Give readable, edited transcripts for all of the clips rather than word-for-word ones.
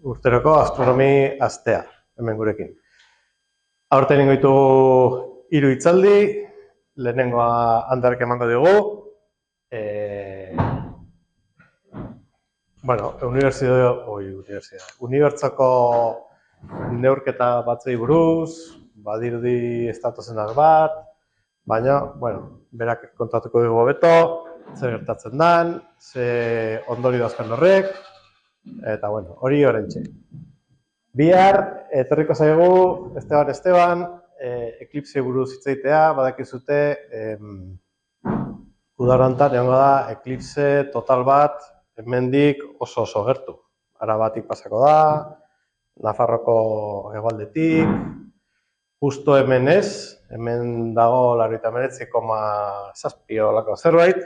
urteroko astronomi astea, hemen gurekin. Aurten ingo ditugu 3 hitzaldi, lehenengoa Anderrek emango dugu. Unibertsoko neurketa batzei buruz, badirudi estatozen bat, baina, berak kontatuko dugu hobeto, zer gertatzen dan, ze ondori dauzkan horrek, eta, hori orentxe. Bihar, etorriko zaigu, Esteban, eklipse buruz hitzeitea, badakizute, udarantan egongo da, eklipse total bat, hemendik oso gertu. Arabatik pasako da, Nafarroko hegoaldetik, justo hemen ez, hemen dago 99,7 olako zerbait,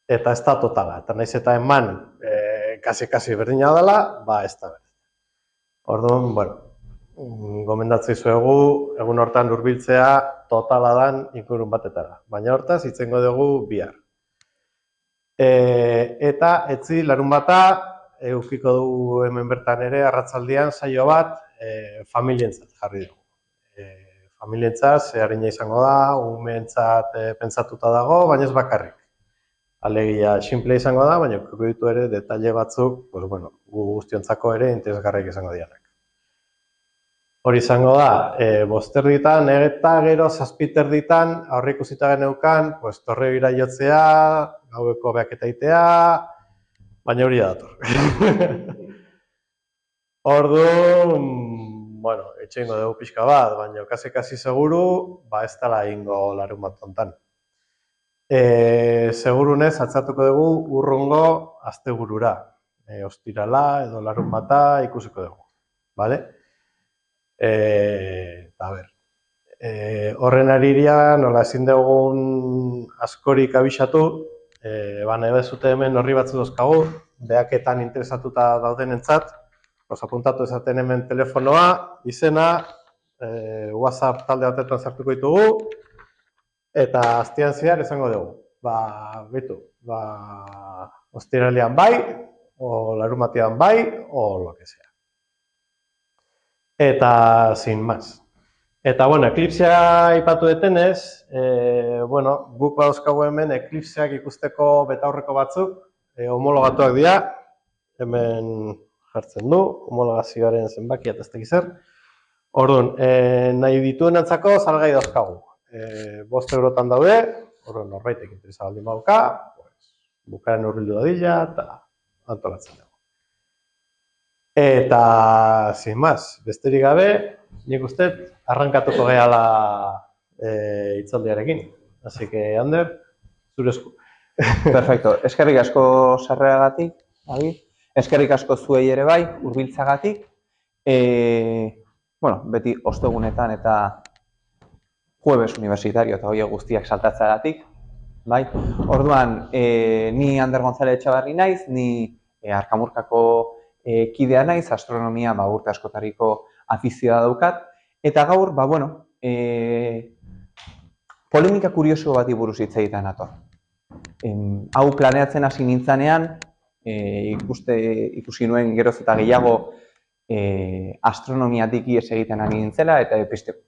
eta ez da totala. Eta nahiz eta eman kasi berdina dela, ez da berdina. Orduan, gomendatzen zuegu, egun hortan hurbiltzea totala dan ingurun batetara. Baina hortaz, hitzengo dugu bihar. Eta etzi larun bata, edukiko dugu hemen bertan ere, arratzaldian saio bat, familientzat jarri dugu. Familientzat, zeharina izango da, umeentzat pentsatuta dago, baina ez bakarrik. Alegia, simple izango da, baina ditu ere detaile batzuk, gu guztiontzako ere interesgarriak izango dianak. Hori izango da, 5:00 eta gero 7:00 aurre ikusita geneukan, torre bira jotzea, gaueko behaketa itea, baina hori da dator. Orduan, etxeingo dugu pixka bat, baina kasi seguru, ez dela ingo larun bat ontan. Segurunez, atzatuko dugu urrungo asteburura. Ostirala edo larun bata ikusiko dugu. Horren ariria, nola ezin dugun askorik abisatu, nahi bezute hemen horri batzu dozkagu, behaketan interesatuta daudenentzat, apuntatu ezaten hemen telefonoa, izena, WhatsApp talde batetan sartuko ditugu, eta aztian zehar esango dugu. Ostiralean bai, o larumatian bai, o lo que sea. Eta, sin más. Eta, eklipsea ipatu detenez, guk badauzkagu hemen eklipseak ikusteko betaurreko batzuk, homologatuak dira, hemen jartzen du, homologazioaren zenbakia eta ez dakiz zer. Orduan, nahi dituenentzako salgai dauzkagu. 5 eurotan daude, norbaitek interesa baldin badauka, bukaeran hurbildu dadila eta antolatzen dugu. Eta, sin más, besterik gabe, nik uste arrankatuko gehala hitzaldiarekin. Así que, Ander, zure esku. Perfecto. Eskerrik asko sarreragatik, eskerrik asko zuei ere bai, hurbiltzagatik. Beti ostegunetan eta jueves universitario eta horiek guztiak saltatzeagatik. Orduan, ni Ander González Etxabarri naiz, ni Arkamurkako kidea naiz, astronomia urte askotariko afizioa daukat. Eta gaur, polemika kurioso bati buruz hitz egiten nator. Hau planeatzen hasi nintzanean, ikusi nuen geroz eta gehiago astronomiatik ihes egiten ari nintzela eta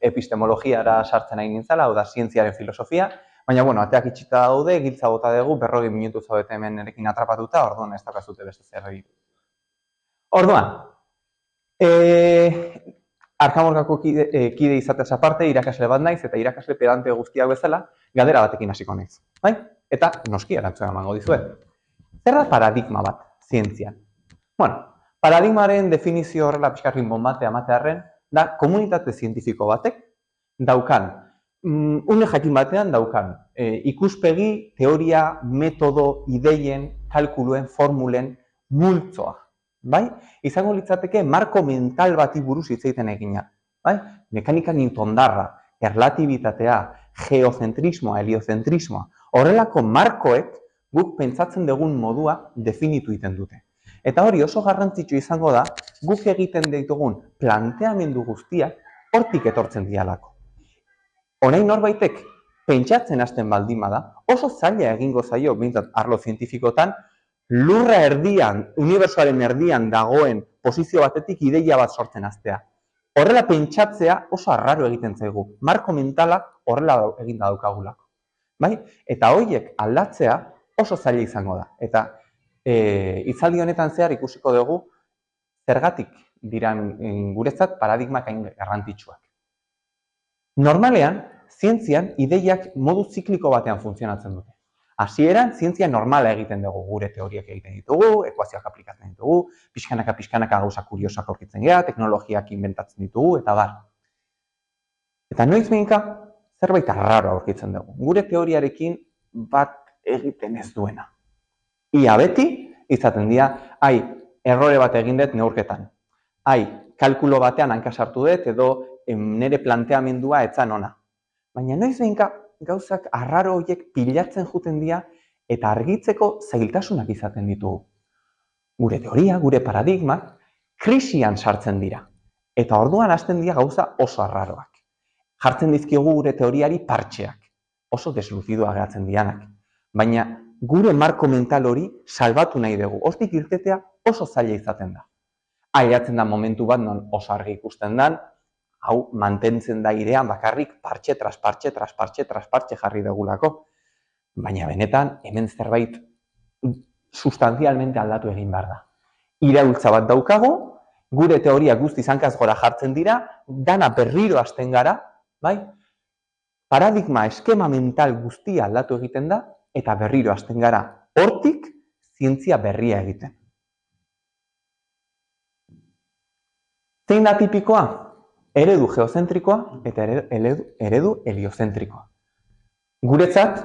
epistemologiara sartzen ari nintzela, hau da, zientziaren filosofia. Baina, ateak itxita daude, giltza bota dugu, 40 minutu zaudete hemen nerekin atrapatuta, orduan ez daukazute beste zer egin. Orduan, Arkamurkako kide izatez aparte, irakasle bat naiz eta irakasle pedante guztiak bezala, galdera batekin hasiko naiz. Eta noski erantzuna emango dizuet. Zer da paradigma bat zientzian? Paradigmaren definizio horrela pixkarrin bonbatea ematearren, da komunitate zientifiko batek daukan, une jakin batean daukan, ikuspegi, teoria, metodo, ideien, kalkuluen, formulen, multzoa. Izango litzateke marko mental bati buruz hitz egiten egina. Mekanika newtondarra, erlatibitatea, geozentrismoa, heliozentrismoa, horrelako markoek guk pentsatzen dugun modua definitu egiten dute. Eta hori oso garrantzitsu izango da, guk egiten ditugun planteamendu guztiak hortik etortzen dialako. Honain norbaitek pentsatzen hasten baldin bada, oso zaila egingo zaio, behintzat arlo zientifikotan, lurra erdian, unibertsoaren erdian dagoen posizio batetik ideia bat sortzen hastea. Horrela pentsatzea oso arraro egiten zaigu. Marko mentala horrela egin daukagulako. Bai? Eta horiek aldatzea oso zaila izango da. Eta hitzaldi honetan zehar ikusiko dugu zergatik diran guretzat paradigmak hain garrantzitsuak. Normalean, zientzian ideiak modu zikliko batean funtzionatzen dute. Hasieran, zientzia normala egiten dugu, gure teoriak egiten ditugu, ekuazioak aplikatzen ditugu, pixkanaka gauza kuriosak aurkitzen gara, teknologiak inventatzen ditugu, eta bar. Eta noiz behinka, zerbait arraro aurkitzen dugu. Gure teoriarekin bat egiten ez duena. Ia beti, izaten dira, errore bat egin dut neurketan. Kalkulo batean hanka sartu dut, edo nire planteamendua etzan ona. Baina noiz behinka, gauzak arraro horiek pilatzen juten dira eta argitzeko zailtasunak izaten ditugu. Gure teoria, gure paradigmak, krisian sartzen dira. Eta orduan hasten dira gauza oso arraroak. Jartzen dizkiogu gure teoriari partxeak, oso desluzidoa geratzen dianak. Baina gure marko mental hori salbatu nahi dugu. Hortik irtetea oso zaila izaten da. Aileatzen da momentu bat non oso argi ikusten den, hau mantentzen da irean bakarrik partxe tras partxe jarri dugulako. Baina benetan, hemen zerbait sustanzialmente aldatu egin behar da. Iraultza bat daukagu, gure teoria guztiz hankaz gora jartzen dira, dana berriro hasten gara, bai? Paradigma, eskema mental guztia aldatu egiten da, eta berriro hasten gara. Hortik, zientzia berria egiten. Zein da tipikoa? Eredu geozentrikoa eta eredu heliozentrikoa. Guretzat,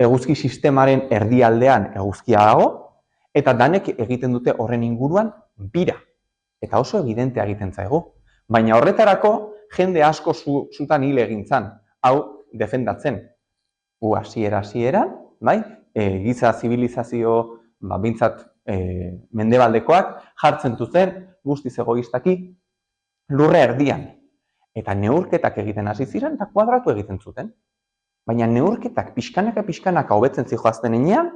eguzki sistemaren erdialdean eguzkia dago, eta danek egiten dute horren inguruan bira. Eta oso evidentea egiten zaigu. Baina horretarako, jende asko zutan hil egin zan, hau defendatzen. Hasieran, bai? Giza zibilizazio, bintzat mendebaldekoak, jartzen duzen, guztiz egoistaki, lurra erdian. Eta neurketak egiten hasi ziren eta kuadratu egiten zuten. Baina neurketak pixkanaka hobetzen zihoazten enean,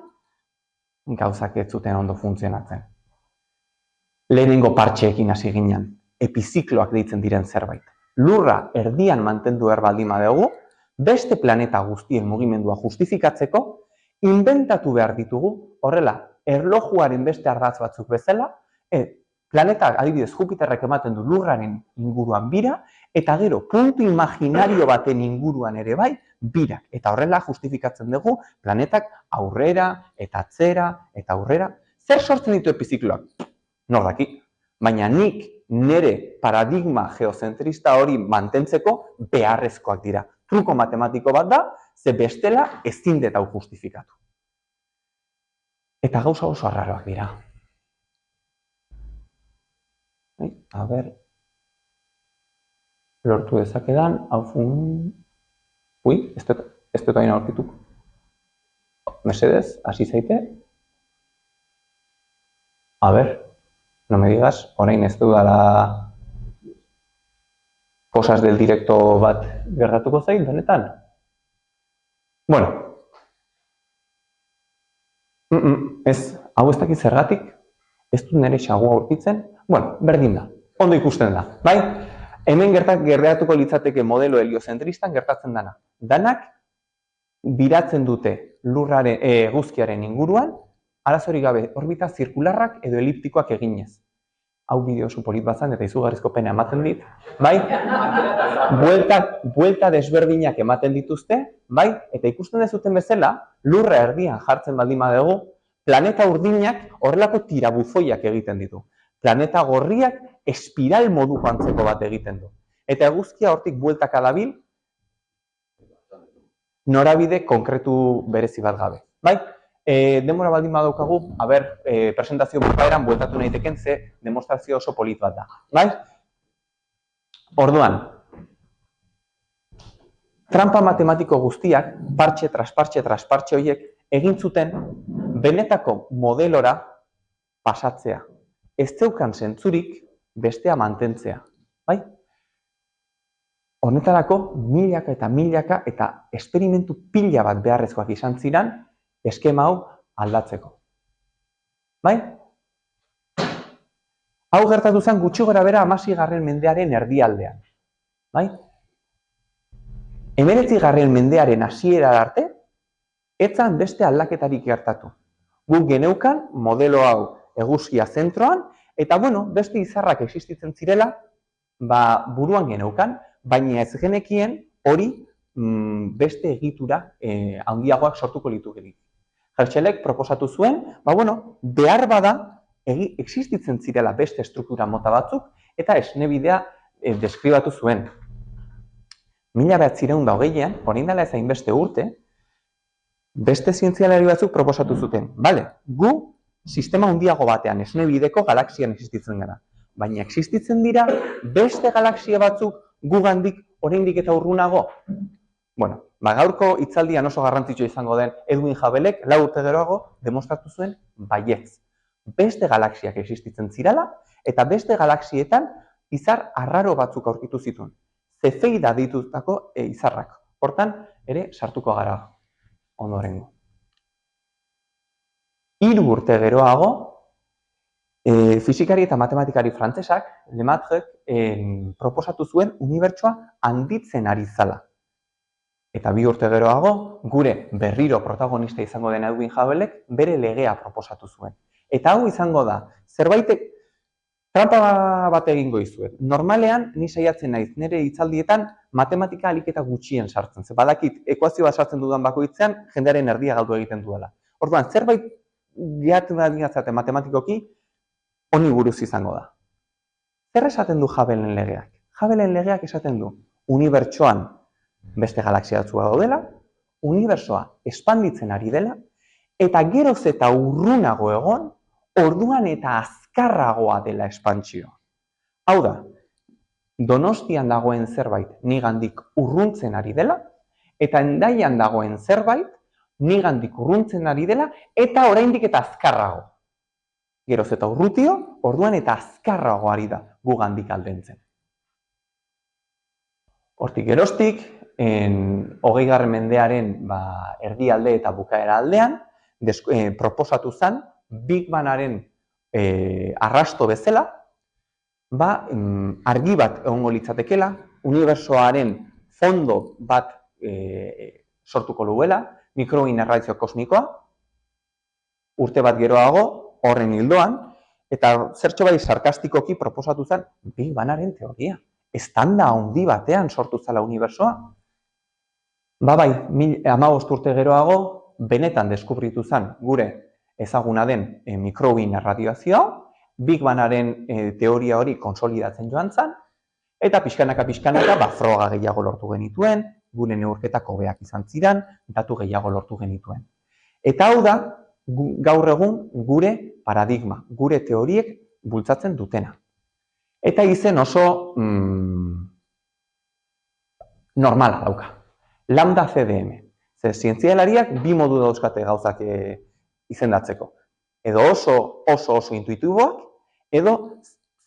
gauzak ez zuten ondo funtzionatzen. Lehenengo partxeekin hasi ginen, epizikloak deitzen diren zerbait. Lurra erdian mantendu baldin badugu, beste planeta guztien mugimendua justifikatzeko, inventatu behar ditugu, horrela, erlojuaren beste ardatz batzuk bezala, planetak, adibidez, Jupiterrek ematen du lurraren inguruan bira, eta gero, puntu imaginario baten inguruan ere bai, birak. Eta horrela justifikatzen dugu, planetak aurrera, eta atzera, eta aurrera. Zer sortzen ditu epizikloak? Nor daki. Baina nik nire paradigma geozentrista hori mantentzeko beharrezkoak dira. Truko matematiko bat da, ze bestela ezin dut hau justifikatu. Eta gauza oso arraroak dira. A ber, lortu dezakedan, hau ez dut hain aurkituk. Mesedez, hasi zaite. A ber, no me digas, orain ez dudala cosas del directo bat gertatuko zain, benetan. Bueno, hau ez dakit zergatik, ez dut nire xagua aurkitzen. Bueno, berdin da, ondo ikusten da, bai? Hemen gertatuko litzateke modelo heliozentristan gertatzen dana. Danak biratzen dute lurraren eguzkiaren inguruan, arazorik gabe orbita zirkularrak edo eliptikoak eginez. Hau bideo oso polit batzan eta izugarrizko pena ematen dit, bai? Buelta desberdinak ematen dituzte, bai? Eta ikusten dezuten bezala, lurra erdian jartzen baldin badugu, planeta urdinak horrelako tirabuzoiak egiten ditu. Planeta gorriak espiral moduko antzeko bat egiten du. Eta eguzkia hortik bueltaka dabil, norabide konkretu berezi bat gabe. Bai? Denbora baldin badaukagu, presentazio bukaeran bueltatu nahiteken ze demonstrazio oso polit bat da. Bai? Orduan, trampa matematiko guztiak, partxe tras partxe horiek, egin zuten benetako modelora pasatzea. Ez zeukan zentzurik bestea mantentzea. Bai? Honetarako milaka eta esperimentu pila bat beharrezkoak izan ziren eskema hau aldatzeko. bai? Hau gertatu zen gutxi gorabehera 16. mendearen erdialdean, bai? 19. mendearen hasiera arte, etzan beste aldaketarik gertatu. Guk geneukan modelo hau eguzkia zentroan, eta beste izarrak existitzen zirela, buruan geneukan, baina ez genekien hori beste egitura handiagoak sortuko litukenik. Herschelek proposatu zuen, behar bada existitzen zirela beste estruktura mota batzuk, eta esnebidea deskribatu zuen. 1920an, orain dela ez hainbeste urte, beste zientzialari batzuk proposatu zuten. Gu sistema handiago batean, esnebideko galaxian existitzen gara. Baina existitzen dira beste galaxia batzuk gugandik oraindik eta urrunago. Gaurko hitzaldian oso garrantzitsua izango den Edwin Hubblek 4 urte geroago demostratu zuen baietz. Beste galaxiak existitzen zirela eta beste galaxietan izar arraro batzuk aurkitu zituen. Cefeida ditutako izarrak. Hortan ere sartuko gara ondorengo. 3 urte geroago, fisikari eta matematikari frantsesak, Lematrek proposatu zuen unibertsoa handitzen ari zela. Eta 2 urte geroago, gure berriro protagonista izango den Edwin Hubblek bere legea proposatu zuen. Eta hau izango da, zerbaitek trampa bat egingo izuet. Normalean, ni saiatzen naiz, nire hitzaldietan matematika ahalik eta gutxien sartzen. Badakit, ekuazio bat sartzen dudan bakoitzean, jendearen erdia galdu egiten duela. Orduan, zerbait gehatzen da matematikoki, honi buruz izango da. Zer esaten du Hubbleren legeak? Hubbleren legeak esaten du, unibertsoan beste galaxia batzuk daudela, unibertsoa espanditzen ari dela, eta geroz eta urrunago egon, orduan eta azkarragoa dela espantsio. Hau da, Donostian dagoen zerbait nigandik urruntzen ari dela, eta Hendaian dagoen zerbait nigandik urruntzen ari dela, eta oraindik eta azkarrago. Geroz eta urrutio, orduan eta azkarrago ari da gugandik aldentzen. Hortik geroztik, 20. mendearen erdialde eta bukaera aldean, proposatu zen, Big Bangaren arrasto bezala, argi bat egongo litzatekela, unibertsoaren fondo bat sortuko duela, mikroin erradizio kosmikoa, urte bat geroago, horren hildoan, eta zertxo bai sarkastikoki proposatu zen Big Bangaren teoria. Estanda handi batean sortu zela unibertsoa. 15 urte geroago, benetan deskubritu zen gure ezaguna den mikrobin erradioazioa, Big Bangaren teoria hori konsolidatzen joan zen, eta pixkanaka froga gehiago lortu genituen, gure neurketak hobeak izan ziren, datu gehiago lortu genituen. Eta hau da, gaur egun gure paradigma, gure teoriek bultzatzen dutena. Eta izen oso normala dauka. Lambda CDM. Zientzialariak 2 modu dauzkate gauzak izendatzeko. Edo oso intuitiboak, edo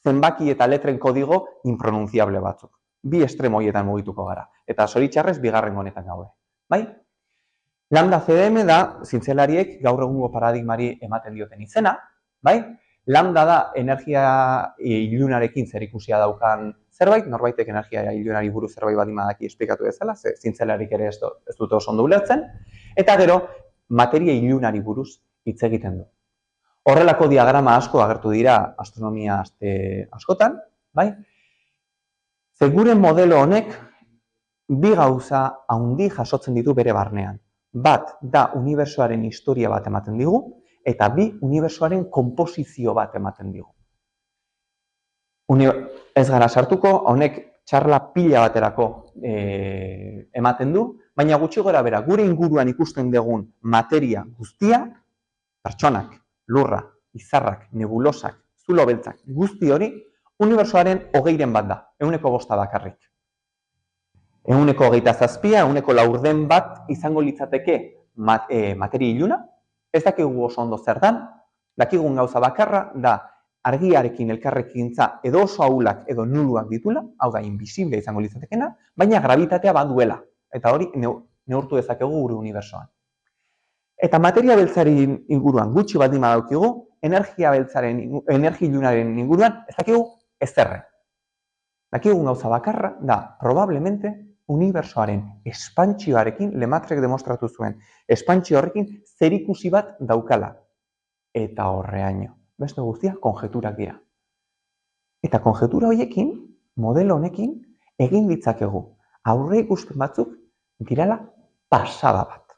zenbaki eta letren kodigo impronunziable batzuk. 2 estremo horietan mugituko gara. Eta zoritxarrez bigarren honetan gaude. Lambda CDM da zientzialariek gaur egungo paradigmari ematen dioten izena. Lambda da energia ilunarekin zerikusia daukan zerbait, norbaitek energia ilunari buruz zerbait badimadaki esplikatu bezala, zientzialarik ere ez dute oso ondo ulertzen, eta gero materia ilunari buruz hitz egiten du. Horrelako diagrama asko agertu dira astronomia askotan, ze gure modelo honek 2 gauza handi jasotzen ditu bere barnean. Bat da unibertsoaren historia bat ematen digu, eta 2 unibertsoaren konposizio bat ematen digu. Ez gara sartuko, honek txarla pila baterako ematen du, baina gutxi gora bera, gure inguruan ikusten dugun materia guztia, pertsonak, lurra, izarrak, nebulosak, zulo beltzak, guzti hori, unibertsoaren 20-ren bat da, 105 bakarrik. 127, 104 bat izango litzateke materia iluna, ez dakigu oso ondo zer dan, dakigun gauza bakarra da argiarekin elkarrekintza edo oso ahulak edo nuluak ditula, hau da invisible izango litzatekena, baina gravitatea baduela, eta hori neurtu dezakegu gure unibertsoan. Eta materia beltzaren inguruan gutxi baldin badaukigu, energia beltzaren, energia ilunaren inguruan, ez dakigu ezerre. Dakigu gauza bakarra, da, probablemente, unibertsoaren espantsioarekin, Lematrek demostratu zuen, espantsio horrekin zerikusi bat daukala. Eta horreaino, beste guztia, konjeturak dira. Eta konjetura horiekin, modelo honekin, egin ditzakegu aurre ikusten batzuk dirala pasada bat.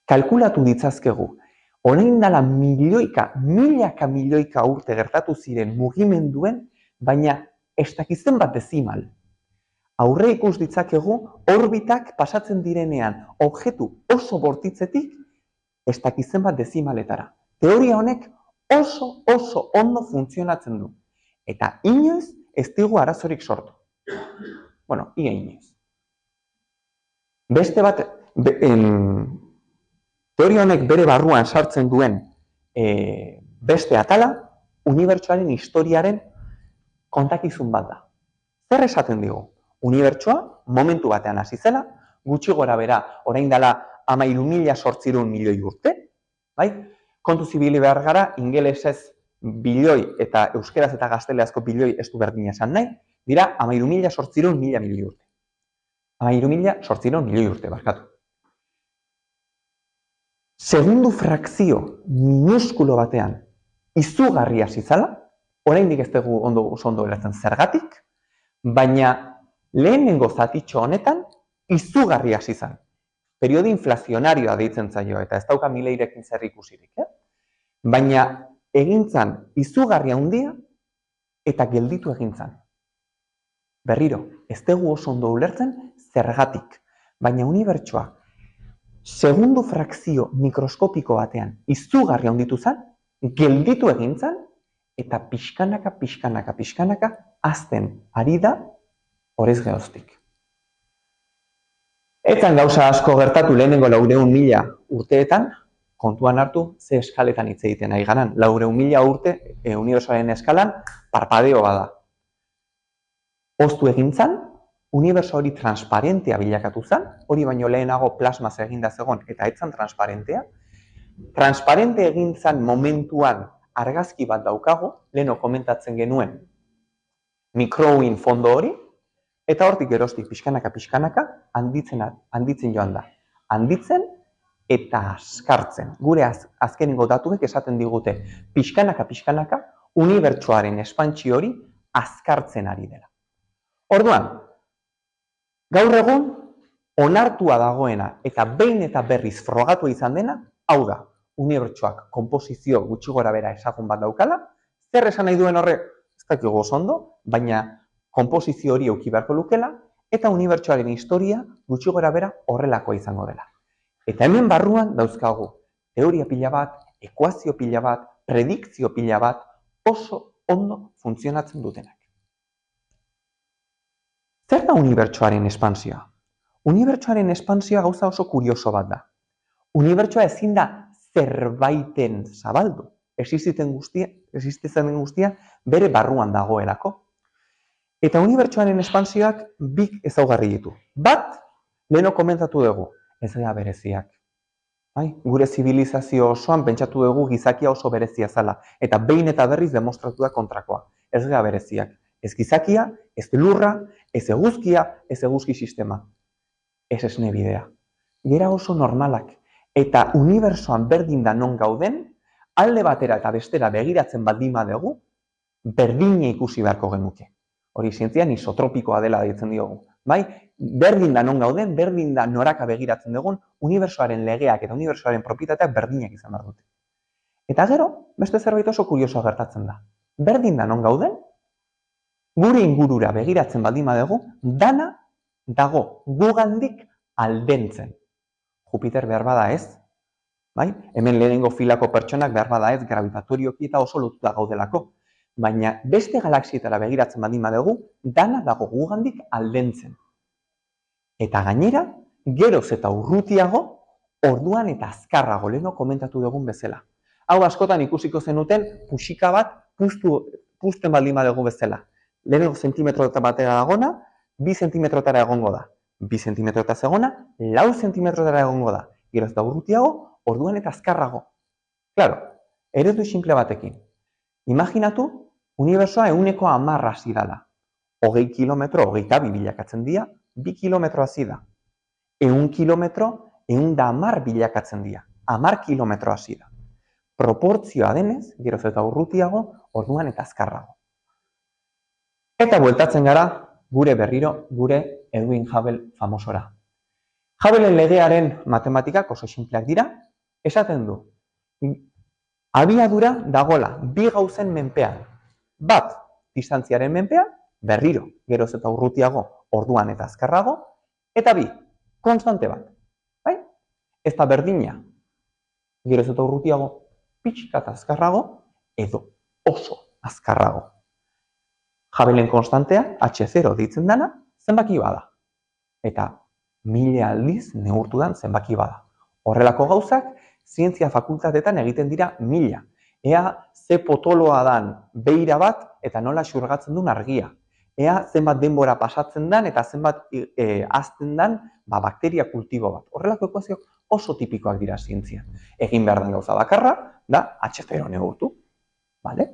Kalkulatu ditzazkegu, orain dela milioika urte gertatu ziren mugimenduen, baina ez dakizen bat dezimal. Aurre ikus ditzakegu orbitak pasatzen direnean objektu oso bortitzetik ez dakizen bat dezimaletara. Teoria honek oso ondo funtzionatzen du. Eta inoiz ez digu arazorik sortu. Bueno, inoiz. Beste bat, teoria honek bere barruan sartzen duen beste atala, unibertsoaren historiaren kontakizun bat da. Zer esaten digu? Unibertsoa momentu batean hasi zela, gutxi gora bera, orain dela 13.800 milioi urte, bai? Kontu zibili behar gara, ingelesez bilioi eta euskeraz eta gazteleazko bilioi ez du berdina esan nahi, dira 13.800 milioi urte. 13.800 milioi urte, barkatu. Segundu frakzio minuskulo batean izugarri hasi zala, oraindik ez dugu ondo ulertzen zergatik, baina lehenengo zatitxo honetan izugarri hasi zen. Periodo inflazionarioa deitzen zaio, eta ez dauka Milleirekin zer ikusirik. Baina egintzan izugarri handia eta gelditu egintzan. Berriro, ez dugu oso ondo ulertzen zergatik, baina unibertsoa segundu frakzio mikroskopiko batean izugarri handitu zen, gelditu egintzan, eta pixkanaka hazten ari da horrez geoztik. Etzan gauza asko gertatu lehenengo 400.000 urteetan, kontuan hartu ze eskaletan hitz egiten nahi garan. 400.000 urte unibertsoaren eskalan parpadeo bada. Oztu egintzan, unibertso hori transparentea bilakatu zen, hori baino lehenago plasmaz eginda zegoen eta etzan transparentea. Transparente egintzan momentuan argazki bat daukago, leheno komentatzen genuen mikrowin fondo hori, eta hortik geroztik pixkanaka handitzen joan da. Handitzen eta askartzen. Gure azkenengo datuek esaten digute pixkanaka unibertsoaren espantsio hori askartzen ari dela. Orduan, gaur egun onartua dagoena eta behin eta berriz frogatua izan dena, hau da, unibertsoak konposizio gutxi gora bera ezagun bat daukala, zer esan nahi duen horre, ez dakigu oso ondo, baina konposizio hori eduki beharko lukela, eta unibertsoaren historia gutxi gora bera horrelakoa izango dela. Eta hemen barruan dauzkagu teoria pila bat, ekuazio pila bat, predikzio pila bat, oso ondo funtzionatzen dutenak. Zer da unibertsoaren espansioa? Unibertsoaren espansioa gauza oso kurioso bat da. Unibertsoa ezin da zerbaiten zabaldu. Existitzen den guztia bere barruan dagoelako. Eta unibertsoaren espansioak bik ezaugarri ditu. Bat, leheno komentatu dugu, ez gara bereziak. Gure zibilizazio osoan pentsatu dugu gizakia oso berezia zala, eta behin eta berriz demostratu da kontrakoa. Ez gara bereziak. Ez gizakia, ez lurra, ez eguzkia, ez eguzki sistema. Ez esne bidea. Gera oso normalak. Eta unibertsoan berdin da non gauden, alde batera eta bestera begiratzen baldin badugu, berdina ikusi beharko genuke. Hori zientzian isotropikoa dela deitzen diogu. Berdin da non gauden, berdin da noraka begiratzen dugun, unibertsoaren legeak eta unibertsoaren propietateak berdinak izan behar dute. Eta gero, beste zerbait oso kuriosoa gertatzen da. Berdin da non gauden, gure ingurura begiratzen baldin badugu, dana dago gugandik aldentzen. Jupiter behar bada ez, hemen lehenengo filako pertsonak behar bada ez, gravitatorioki eta oso lotuta gaudelako. Baina beste galaxietara begiratzen baldin badugu, dana dago gugandik aldentzen. Eta gainera, geroz eta urrutiago, orduan eta azkarrago leheno komentatu dugun bezala. Hau askotan ikusiko zenuten puxika bat puzten baldin badugu bezala. Lehenengo zentimetro batera dagona, 2 zentimetrotara egongo da. 2 zentimetrota zegona, 4 zentimetrotara egongo da. Geroz eta urrutiago, orduan eta azkarrago. Claro, Eredu simple batekin. Imaginatu, unibertsoa 10 hasi dala. 20 kilometro, 22 bilakatzen dira, 2 kilometro hasi da. 100 kilometro, 110 bilakatzen dira. 10 kilometro hasi da. Proportzioa denez, geroz eta urrutiago, orduan eta azkarrago. Eta bueltatzen gara, gure Edwin Hubble famosora. Hubbleen legearen matematikak oso sinpleak dira, esaten du, abiadura dagola, bi gauzen menpean, bat distantziaren menpean, berriro, geroz eta urrutiago, orduan eta azkarrago, eta bi, konstante bat. Bai? Ez da berdina, geroz eta urrutiago, pixkat azkarrago, edo oso azkarrago. Hubbleen konstantea, H0 deitzen dana, zenbaki bada. Eta 1000 aldiz neurtu dan zenbaki bada. Horrelako gauzak, zientzia fakultatetan egiten dira 1000. Ea ze potoloa dan beira bat eta nola xurgatzen duen argia. Ea zenbat denbora pasatzen dan eta zenbat hazten dan bakteria kultibo bat. Horrelako ekuazioak oso tipikoak dira zientzian. Egin behar den gauza bakarra da H0 neurtu. Vale?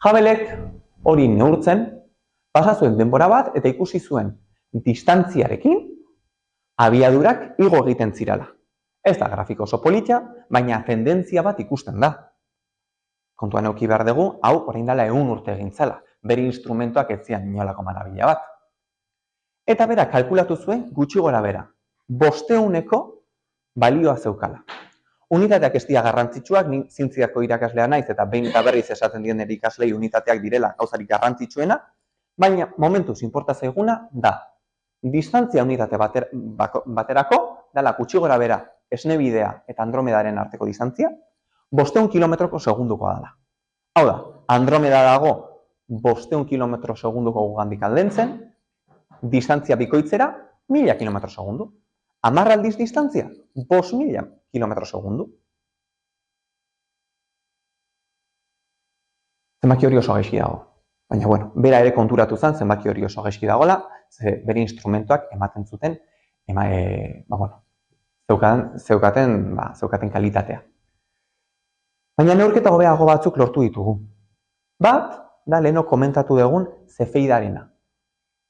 Hubbleek hori neurtzen, pasa zuen denbora bat eta ikusi zuen distantziarekin abiadurak igo egiten zirala. Ez da grafiko oso polita, baina tendentzia bat ikusten da. Kontuan eduki behar dugu, hau orain dela 100 urte egin zela, bere instrumentuak ez zian inolako marabila bat. Eta bera kalkulatu zuen gutxi gora bera, 500eko balioa zeukala. Unitateak ez dira garrantzitsuak, ni zientziako irakaslea naiz eta behin eta berriz esaten dien nire ikaslei unitateak direla gauzarik garrantzitsuena, baina momentuz inporta zaiguna da distantzia unitate baterako, dela gutxi gora bera Esnebidea eta Andromedaren arteko distantzia, 500 kilometroko segundukoa dela. Hau da, Andromeda dago 500 kilometro segunduko gugandik aldentzen, distantzia bikoitzera 1000 kilometro segundu. 10 aldiz distantzia, 5000 kilometro segundu. Zenbaki hori oso gaizki dago. Baina, bueno, bera ere konturatu zen zenbaki hori oso gaizki dagoela, ze bere instrumentuak ematen zuten, zeukaten kalitatea. Baina neurketa hobeago batzuk lortu ditugu. Bat, da leheno komentatu dugun Cefeidarena.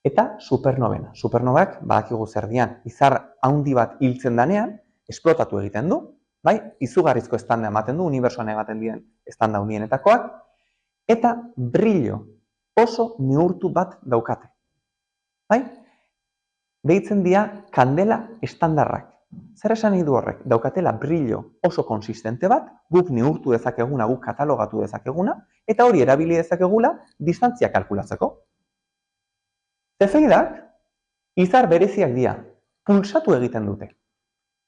Eta supernovena. Supernovak, badakigu zer dian, izar handi bat hiltzen danean, esplotatu egiten du, bai? Izugarrizko estanda ematen du, unibertsoan ematen dien estanda handienetakoak, eta brillo oso neurtu bat daukate. Bai? Deitzen dira kandela estandarrak. Zer esan nahi du horrek? Daukatela brillo oso konsistente bat, guk neurtu dezakeguna, guk katalogatu dezakeguna, eta hori erabili dezakegula distantzia kalkulatzeko. Cefeidak izar bereziak dira, pulsatu egiten dute.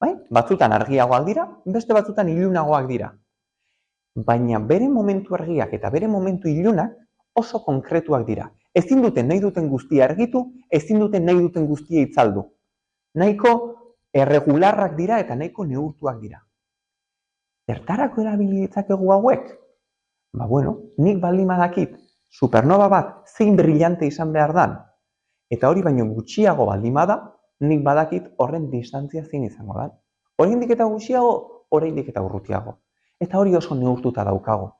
Bai? Batzutan argiagoak dira, beste batzutan ilunagoak dira. Baina bere momentu argiak eta bere momentu ilunak oso konkretuak dira. Ezin duten nahi duten guztia argitu, ezin duten nahi duten guztia itzaldu. Nahiko erregularrak dira eta nahiko neurtuak dira. Zertarako erabili ditzakegu hauek? Nik baldin badakit supernova bat zein brillante izan behar dan, eta hori baino gutxiago baldin bada, nik badakit horren distantzia zein izango da. Oraindik eta gutxiago, oraindik eta urrutiago. Eta hori oso neurtuta daukago.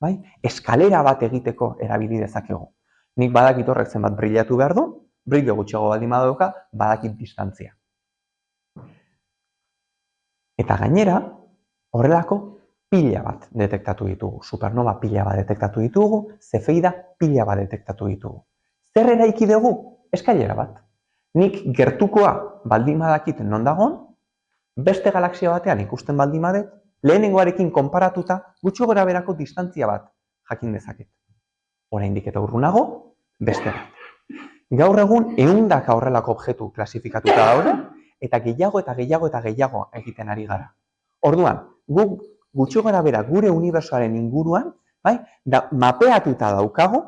Bai? Eskalera bat egiteko erabili dezakegu. Nik badakit horrek zenbat brillatu behar du, brillo gutxiago baldin badauka, badakit distantzia. Eta gainera, horrelako pila bat detektatu ditugu. Supernova pila bat detektatu ditugu, Cefeida pila bat detektatu ditugu. Zer eraiki dugu? Eskailera bat. Nik gertukoa baldin badakit non dagon, beste galaxia batean ikusten baldin badet, lehenengoarekin konparatuta gutxi gora berako distantzia bat jakin dezaket. Oraindik eta urrunago, beste bat. Gaur egun 100 horrelako objektu klasifikatuta daude, eta gehiago eta gehiago eta gehiago egiten ari gara. Orduan, guk gutxi gora bera gure unibertsoaren inguruan, mapeatuta daukago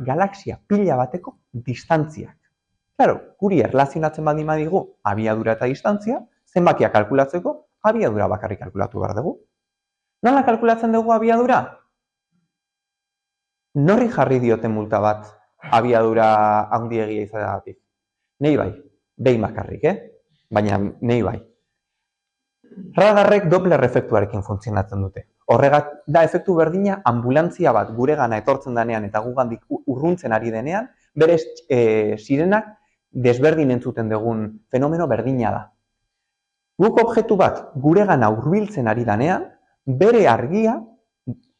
galaxia pila bateko distantziak. Claro, guri erlazionatzen baldin badigu abiadura eta distantzia, zenbakia kalkulatzeko, abiadura bakarrik kalkulatu behar dugu. Nola kalkulatzen dugu abiadura? Norri jarri dioten multa bat abiadura handiegia izateagatik? Nei bai, behin bakarrik, baina nei bai. Radarrek Doppler efektuarekin funtzionatzen dute. Horregat da efektu berdina anbulantzia bat guregana etortzen denean eta gugandik urruntzen ari denean, bere sirenak desberdin entzuten dugun fenomeno berdina da. Guk objektu bat guregana hurbiltzen ari denean, bere argia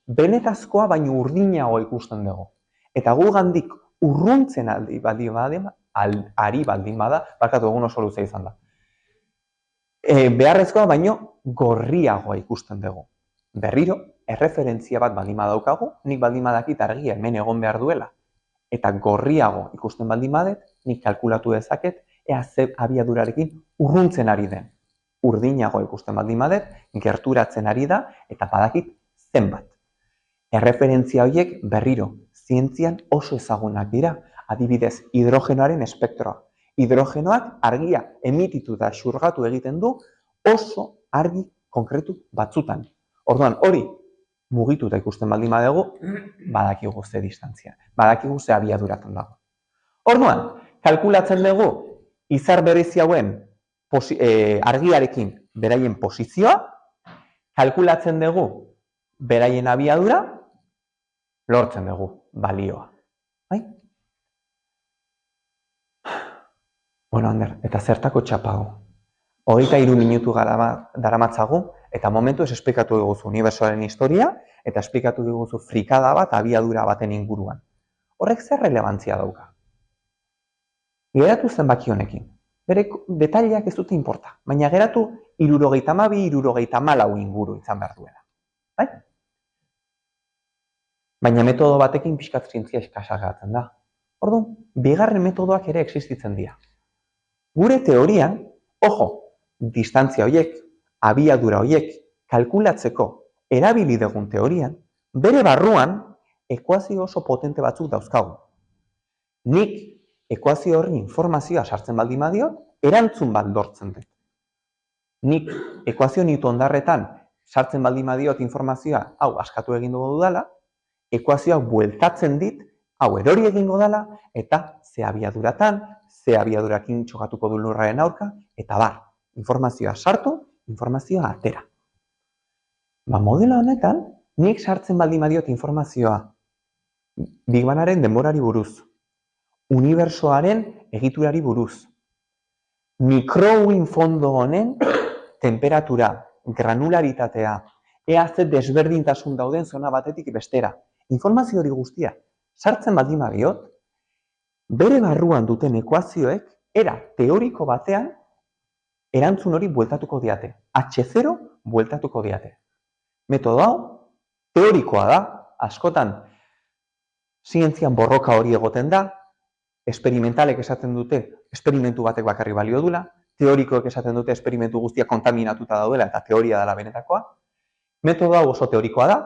benetazkoa baino urdinago ikusten dugu. Eta gugandik urruntzen ari baldin bada, barkatu egun oso luzea izan da. Beharrezkoa baino gorriagoa ikusten dugu. Berriro, erreferentzia bat baldin badaukagu, nik baldin badakit argia hemen egon behar duela, eta gorriago ikusten baldin badet, nik kalkulatu dezaket, ea ze abiadurarekin urruntzen ari den. Urdinago ikusten baldin badet, gerturatzen ari da, eta badakit zenbat. Erreferentzia horiek berriro, zientzian oso ezagunak dira, adibidez hidrogenoaren espektroa. Hidrogenoak argia emititu da xurgatu egiten du oso argi konkretu batzutan. Orduan, hori mugituta ikusten baldin badugu, badakigu ze distantzia, badakigu ze abiaduratan dago. Orduan, kalkulatzen dugu izar berezi hauen argiarekin beraien posizioa, kalkulatzen dugu beraien abiadura, lortzen dugu balioa. Bai? Bueno, Ander, eta zertako txapago? 23 minutu daramatzagu, eta momentu ez esplikatu diguzu unibertsoaren historia, eta esplikatu diguzu frikada bat abiadura baten inguruan. Horrek zer relevantzia dauka? Geratu zenbaki honekin. Bere detaileak ez dute inporta, baina geratu 72-74 inguru izan behar duela. Bai? Baina metodo batekin pixkat zientzia eskasa geratzen da. Orduan, bigarren metodoak ere existitzen dira. Gure teorian, ojo, distantzia horiek, abiadura horiek kalkulatzeko erabili dugun teorian, bere barruan ekuazio oso potente batzuk dauzkagu. Nik ekuazio horri informazioa sartzen baldin badiot, erantzun bat lortzen dut. Nik ekuazio newtondarretan sartzen baldin badiot informazioa, hau askatu egin dugu dudala, ekuazioa bueltatzen dit, hau erori egingo dela, eta ze abiaduratan, ze abiadurakin txokatuko du lurraren aurka, eta bar, informazioa sartu, informazioa atera. Modelo honetan, nik sartzen baldin badiot informazioa Big Bangaren denborari buruz, unibertsoaren egiturari buruz, mikrouin fondo honen temperatura, granularitatea, ea ze desberdintasun dauden zona batetik bestera, informazio hori guztia sartzen baldin badiot, bere barruan duten ekuazioek era teoriko batean erantzun hori bueltatuko diate. H0 bueltatuko diate. Metodo hau teorikoa da, askotan zientzian borroka hori egoten da, esperimentalek esaten dute esperimentu batek bakarri balio dula, teorikoek esaten dute esperimentu guztiak kontaminatuta daudela eta teoria dela benetakoa. Metodo hau oso teorikoa da,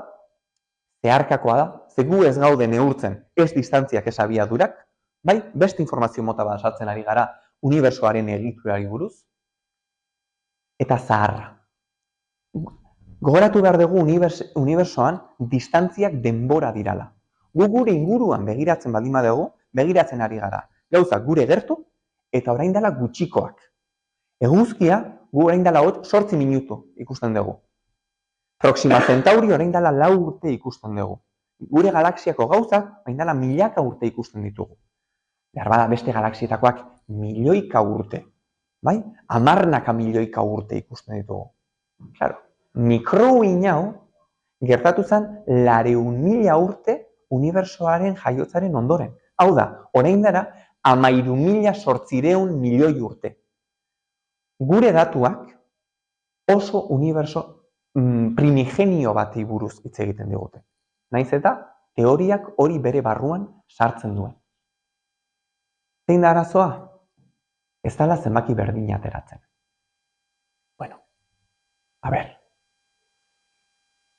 zeharkakoa da, ze gu ez gaude neurtzen ez distantziak ez abiadurak, bai, beste informazio mota bat sartzen ari gara unibertsoaren egiturari buruz, eta zaharra. Gogoratu behar dugu unibertsoan distantziak denbora dirala. Gu gure inguruan begiratzen baldin badugu, begiratzen ari gara. Gauzak gure gertu eta orain dela gutxikoak. Eguzkia gu orain dela 8 minutu ikusten dugu. Proxima Centauri orain dela 4 urte ikusten dugu. Gure galaxiako gauzak orain dela milaka urte ikusten ditugu. Beharbada beste galaxietakoak milioika urte. Bai? 10 milioika urte ikusten ditugu. Claro, mikrouin hau gertatu zen 400.000 urte unibertsoaren jaiotzaren ondoren. Hau da, orain dara 13.800 milioi urte. Gure datuak oso unibertso primigenio bati buruz hitz egiten digute. Naiz eta teoriak hori bere barruan sartzen duen. Zein da arazoa? Ez dela zenbaki berdina ateratzen. Bueno, a ber.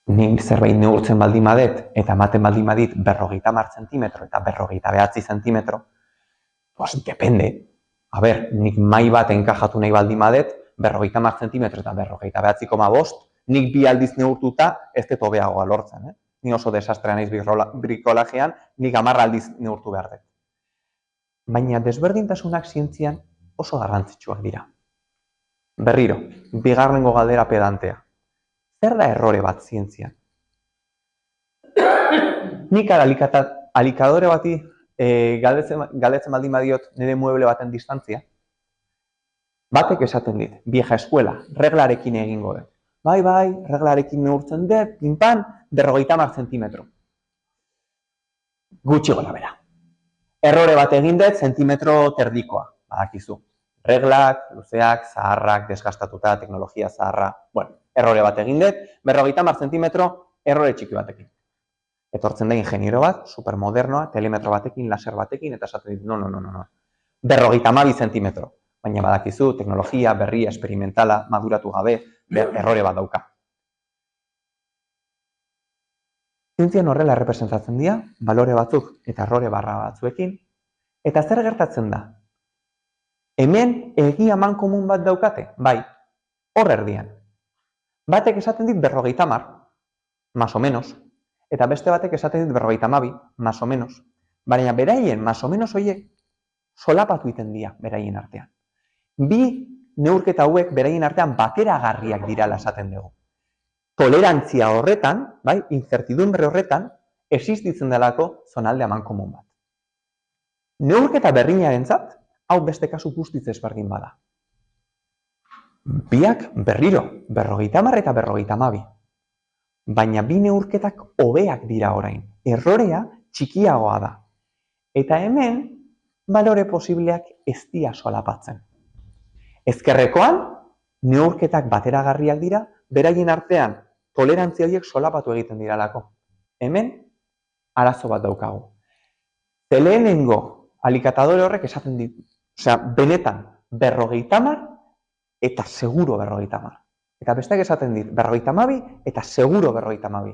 Nik zerbait neurtzen baldin badet eta ematen baldin badit 50 zentimetro eta 59 zentimetro, pues depende. A ber, nik mai bat enkajatu nahi baldin badet, 50 zentimetro eta 59,5, nik 2 aldiz neurtuta ez dut hobeagoa lortzen. Ni oso desastrea naiz brikolajean, nik 10 aldiz neurtu behar dut. Baina desberdintasunak zientzian oso garrantzitsuak dira. Berriro, bigarrengo galdera pedantea. Zer da errore bat zientzian? Nik alikadore bati galdetzen baldin badiot nire mueble baten distantzia, batek esaten dit, vieja eskuela, reglarekin egingo dut. Bai, reglarekin neurtzen dut, pinpan, 50 zentimetro. Gutxi gora bera. Errore bat egin dut, zentimetro terdikoa, badakizu. Reglak, luzeak, zaharrak, desgastatuta, teknologia zaharra. Bueno, errore bat egin dut, 50 zentimetro, errore txiki batekin. Etortzen da ingeniero bat, supermodernoa, telemetro batekin, laser batekin, eta esaten dit, no. 52 zentimetro. Baina badakizu, teknologia, berria, esperimentala, maduratu gabe, errore bat dauka. Zientzian horrela errepresentatzen dira, balore batzuk eta errore barra batzuekin, eta zer gertatzen da? Hemen egia amankomun bat daukate, bai, hor erdian. Batek esaten dit 50, más o menos, eta beste batek esaten dit 52, más o menos. Baina beraien, más o menos horiek, solapatu iten dira beraien artean. Bi neurketa hauek beraien artean bateragarriak dirala esaten dugu. Tolerantzia horretan, bai, incertidumbre horretan, existitzen delako zonalde amankomun bat. Neurketa berdinarentzat, hau beste kasu guztiz ezberdin bada. Biak berriro, 50 eta 52. Baina bi neurketak hobeak dira orain. Errorea txikiagoa da. Eta hemen, balore posibleak ez dira solapatzen. Ezkerrekoan, neurketak bateragarriak dira, beraien artean tolerantzia horiek solapatu egiten diralako. Hemen, arazo bat daukagu. Lehenengo alikatadore horrek esaten dit, benetan 50 eta seguro 50. Eta besteak esaten dit 52 eta seguro 52.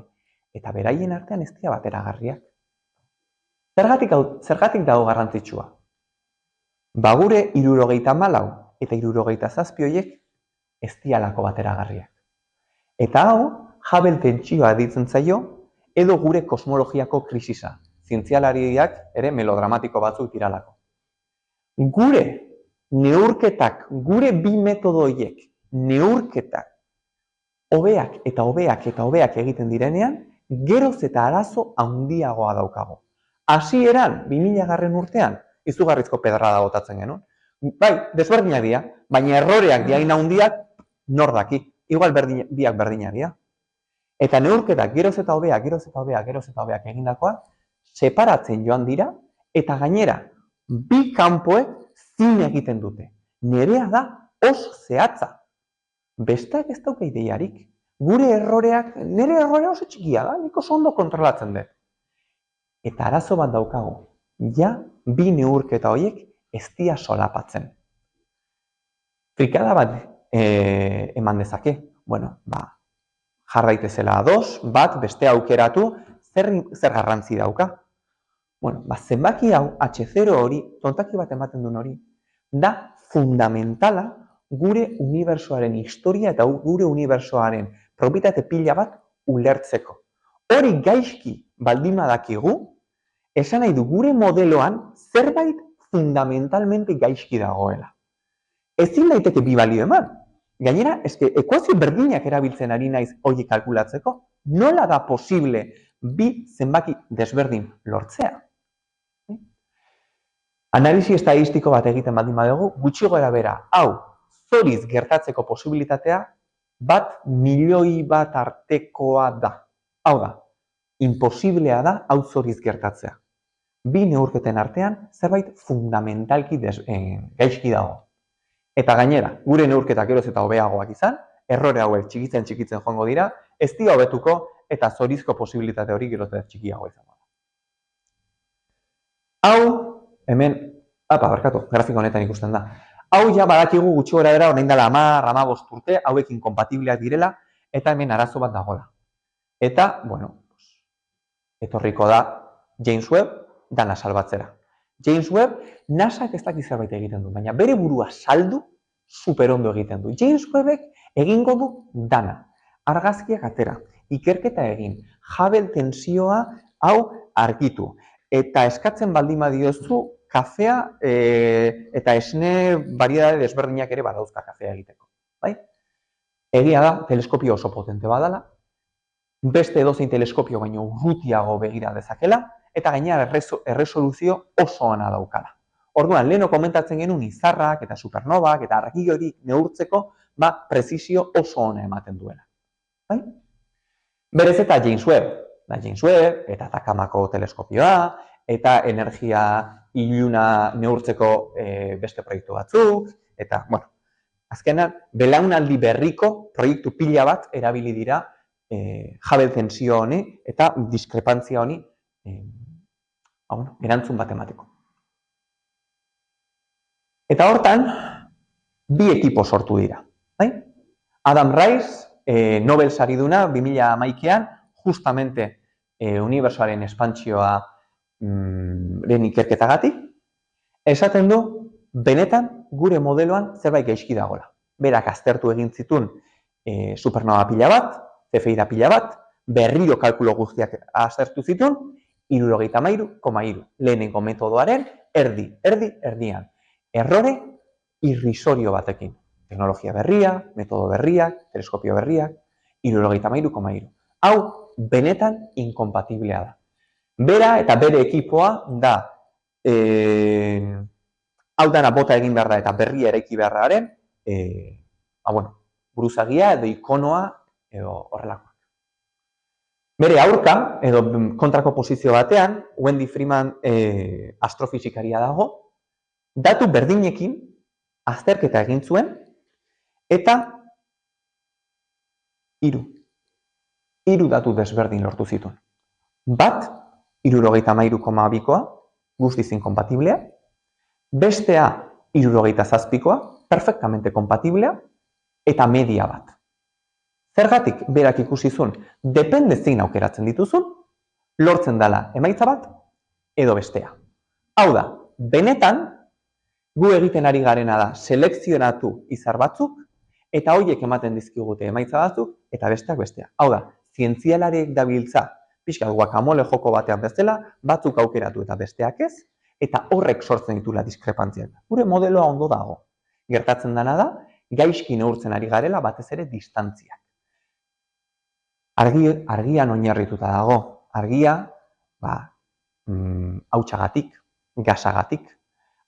Eta beraien artean ez dira bateragarriak. Zergatik dago garrantzitsua? Gure 74 eta 77 horiek ez dialako bateragarriak. Eta hau, Hubble tentsioa ditzen zaio, edo gure kosmologiako krisisa. Zientzialariak ere melodramatiko batzuk diralako. Gure neurketak, gure bi metodo horiek, neurketak, hobeak eta hobeak egiten direnean, geroz eta arazo handiagoa daukago. Hasieran 2000 urtean, izugarrizko pedrada botatzen genuen. Bai, desberdinak dira, baina erroreak diain handiak nor daki. Igual biak berdinak dira. Eta neurketak geroz eta hobeak egindakoa, separatzen joan dira, eta gainera, bi kanpoek zin egiten dute. Nerea da oso zehatza. Besteak ez dauka ideiarik. Nire errorea oso txikia da, nik oso ondo kontrolatzen dut. Eta arazo bat daukagu, ja bi neurketa horiek ez dira solapatzen. Frikada bat eman dezake, jar daitezela ados, bat beste aukeratu, zer garrantzi dauka. Zenbaki hau, H0 hori, tontaki bat ematen duen hori, da fundamentala gure unibertsoaren historia eta gure unibertsoaren propietate pila bat ulertzeko. Hori gaizki baldin badakigu, esan nahi du gure modeloan zerbait fundamentalmente gaizki dagoela. Ezin daiteke bi balio eman. Gainera, ekuazio berdinak erabiltzen ari naiz hori kalkulatzeko, nola da posible bi zenbaki desberdin lortzea? Analisi estadistiko bat egiten baldin badugu, gutxi gora bera, hau, zoriz gertatzeko posibilitatea, 1.000.000 artekoa da. Hau da, imposiblea da hau zoriz gertatzea. Bi neurketen artean, zerbait fundamentalki gaizki dago. Eta gainera, gure neurketak geroz eta hobeagoak izan, errore hauek txikitzen joango dira, ez dira hobetuko eta zorizko posibilitate hori geroz eta txikiago izango da. Hau, hemen, grafiko honetan ikusten da. Hau ja badakigu gutxi gora bera, orain dela 10-15 urte, hauekin kompatibleak direla, eta hemen arazo bat dagoela. Eta, etorriko da James Webb dana salbatzera. James Webb, NASAk ez dakit zerbait egiten du, baina bere burua saldu superondo egiten du. James Webbek egingo du dana. Argazkiak atera, ikerketa egin, Hubble tensioa hau argitu. Eta eskatzen baldin badiozu, kafea eta esne variedade desberdinak ere badauzka kafea egiteko. bai? Egia da, teleskopio oso potente badala, beste edozein teleskopio baino urrutiago begira dezakela, eta gainera erresoluzio oso ona daukala. Orduan, leheno komentatzen genuen izarrak eta supernovak eta argiorik neurtzeko, prezisio oso ona ematen duela. Bai? Berez eta James Webb, eta Takamako teleskopioa, eta energia iluna neurtzeko beste proiektu batzuk, eta, azkenan, belaunaldi berriko proiektu pila bat erabili dira Hubble tensio honi eta diskrepantzia honi erantzun bat emateko. Eta hortan, bi ekipo sortu dira. Adam Rice, Nobel sariduna 2011an, justamente unibertsoaren espantsioaren ikerketagatik, esaten du, benetan gure modeloan zerbait gaizki dagoela. Berak aztertu egin zituen supernova pila bat, cefeida pila bat, berriro kalkulo guztiak aztertu zituen, 73,3. Lehenengo metodoaren erdian. Errore irrisorio batekin. Teknologia berria, metodo berriak, teleskopio berriak, 73,3. Hau, benetan inkompatiblea da. Bera eta bere ekipoa da, hau dana bota egin behar da eta berria eraiki beharraren, buruzagia edo ikonoa edo horrelakoak. Bere aurka, edo kontrako posizio batean, Wendy Freeman astrofisikaria dago, datu berdinekin azterketa egin zuen, eta hiru datu desberdin lortu zituen. Bat, 73,2koa, guztiz inkompatiblea, bestea 77koa, perfectamente kompatiblea, eta media bat. Zergatik berak ikusi zuen, depende zein aukeratzen dituzun, lortzen dela emaitza bat edo bestea. Hau da, benetan, gu egiten ari garena da selekzionatu izar batzuk, eta horiek ematen dizkigute emaitza batzuk, eta besteak bestea. Hau da, zientzialariek dabiltza, pixka guacamole joko batean bezala, batzuk aukeratu eta besteak ez, eta horrek sortzen ditula diskrepantziak. Gure modeloa ondo dago. Gertatzen dena da, gaizki neurtzen ari garela batez ere distantziak. Argian oinarrituta dago. Argia, hautsagatik, gasagatik,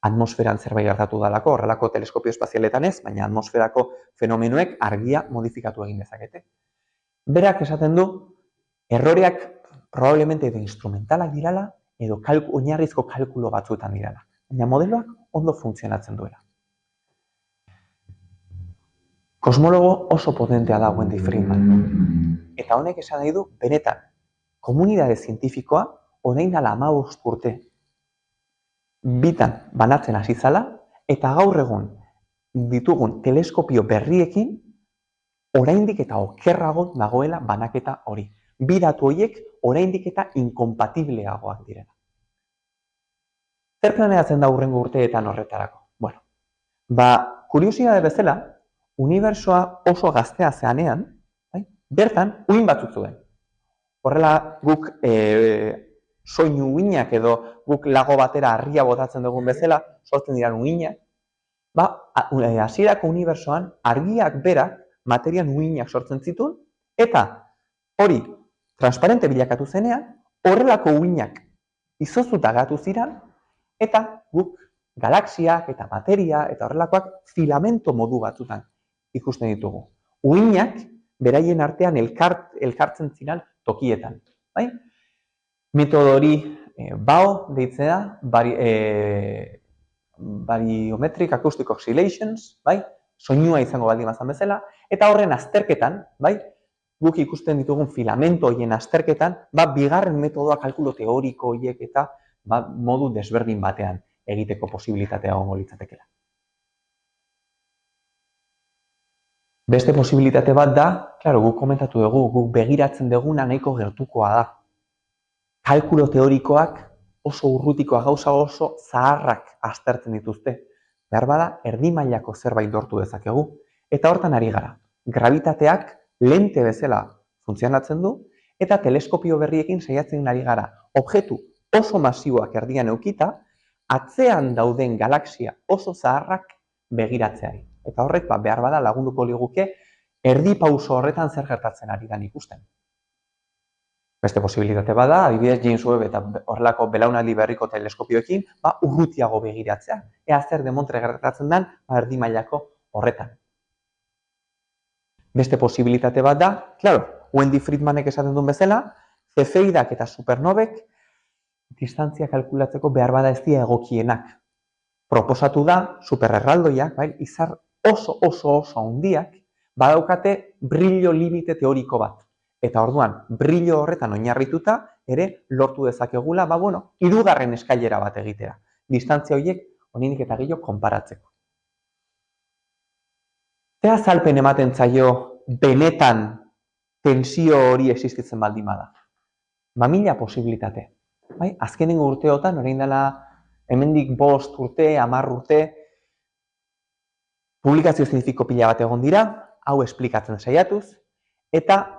atmosferan zerbait gertatu dalako, horrelako teleskopio espazialetan ez, baina atmosferako fenomenoek argia modifikatu egin dezakete. Berak esaten du, erroreak probablemente edo instrumentalak dirala, edo oinarrizko kalkulo batzuetan dirala. Baina modeloak ondo funtzionatzen duela. Kosmologo oso potentea da Wendy Freeman. Eta honek esan nahi du, benetan, komunitate zientifikoa orain dela 15 urte bitan banatzen hasi zala, eta gaur egun ditugun teleskopio berriekin oraindik eta okerrago dagoela banaketa hori. Bi datu horiek oraindik eta inkompatibleagoak direla. Zer planeatzen da hurrengo urteetan horretarako? Kuriosidade bezala, unibertsoa oso gaztea zeanean, bertan uhin batzuk zuen. Horrela guk soinu uhinak edo guk lago batera harria botatzen dugun bezala, sortzen diran uhinak, hasierako unibertsoan argiak berak materian uhinak sortzen zituen, eta hori transparente bilakatu zenean, horrelako uhinak izoztuta gatu ziran, eta guk galaxiak eta materia eta horrelakoak filamento modu batzutan ikusten ditugu. Uhinak beraien artean elkartzen ziren tokietan. Metodo hori BAO deitzea, Bariometric Acoustic Oscillations, soinua izango baldin bazan bezala, eta horren azterketan, guk ikusten ditugun filamento horien azterketan, bigarren metodoa kalkulo teoriko horiek eta modu desberdin batean egiteko posibilitatea egongo litzatekeela. Beste posibilitate bat da, guk komentatu dugu, guk begiratzen duguna nahiko gertukoa da. Kalkulo teorikoak oso urrutikoa gauza oso zaharrak aztertzen dituzte. Behar bada, erdi mailako zerbait lortu dezakegu. Eta hortan ari gara. Gravitateak lente bezala funtzionatzen du, eta teleskopio berriekin saiatzen ari gara. Objektu oso masiboak erdian eukita, atzean dauden galaxia oso zaharrak begiratzeari. Eta horrek behar bada lagunduko liguke erdi pauso horretan zer gertatzen ari dan ikusten. Beste posibilitate bada, adibidez James Webb eta horrelako belaunaldi berriko teleskopioekin, urrutiago begiratzea. Ea zer demontre gertatzen den erdi mailako horretan. Beste posibilitate bat da, Wendy Friedmanek esaten duen bezala, cefeidak eta supernobek distantzia kalkulatzeko behar bada ez dira egokienak. Proposatu da, supererraldoiak, izar oso handiak, badaukate brillo limite teoriko bat. Eta orduan, brillo horretan oinarrituta, ere lortu dezakegula, hirugarren eskailera bat egitea. Distantzia horiek, honinik eta gehiago, konparatzeko. Ze azalpen ematen zaio benetan tensio hori existitzen baldin bada? Mila posibilitate. Azkenengo urteotan, orain dela hemendik 5 urte, 10 urte, publikazio zientifiko pila bat egon dira, hau esplikatzen saiatuz, eta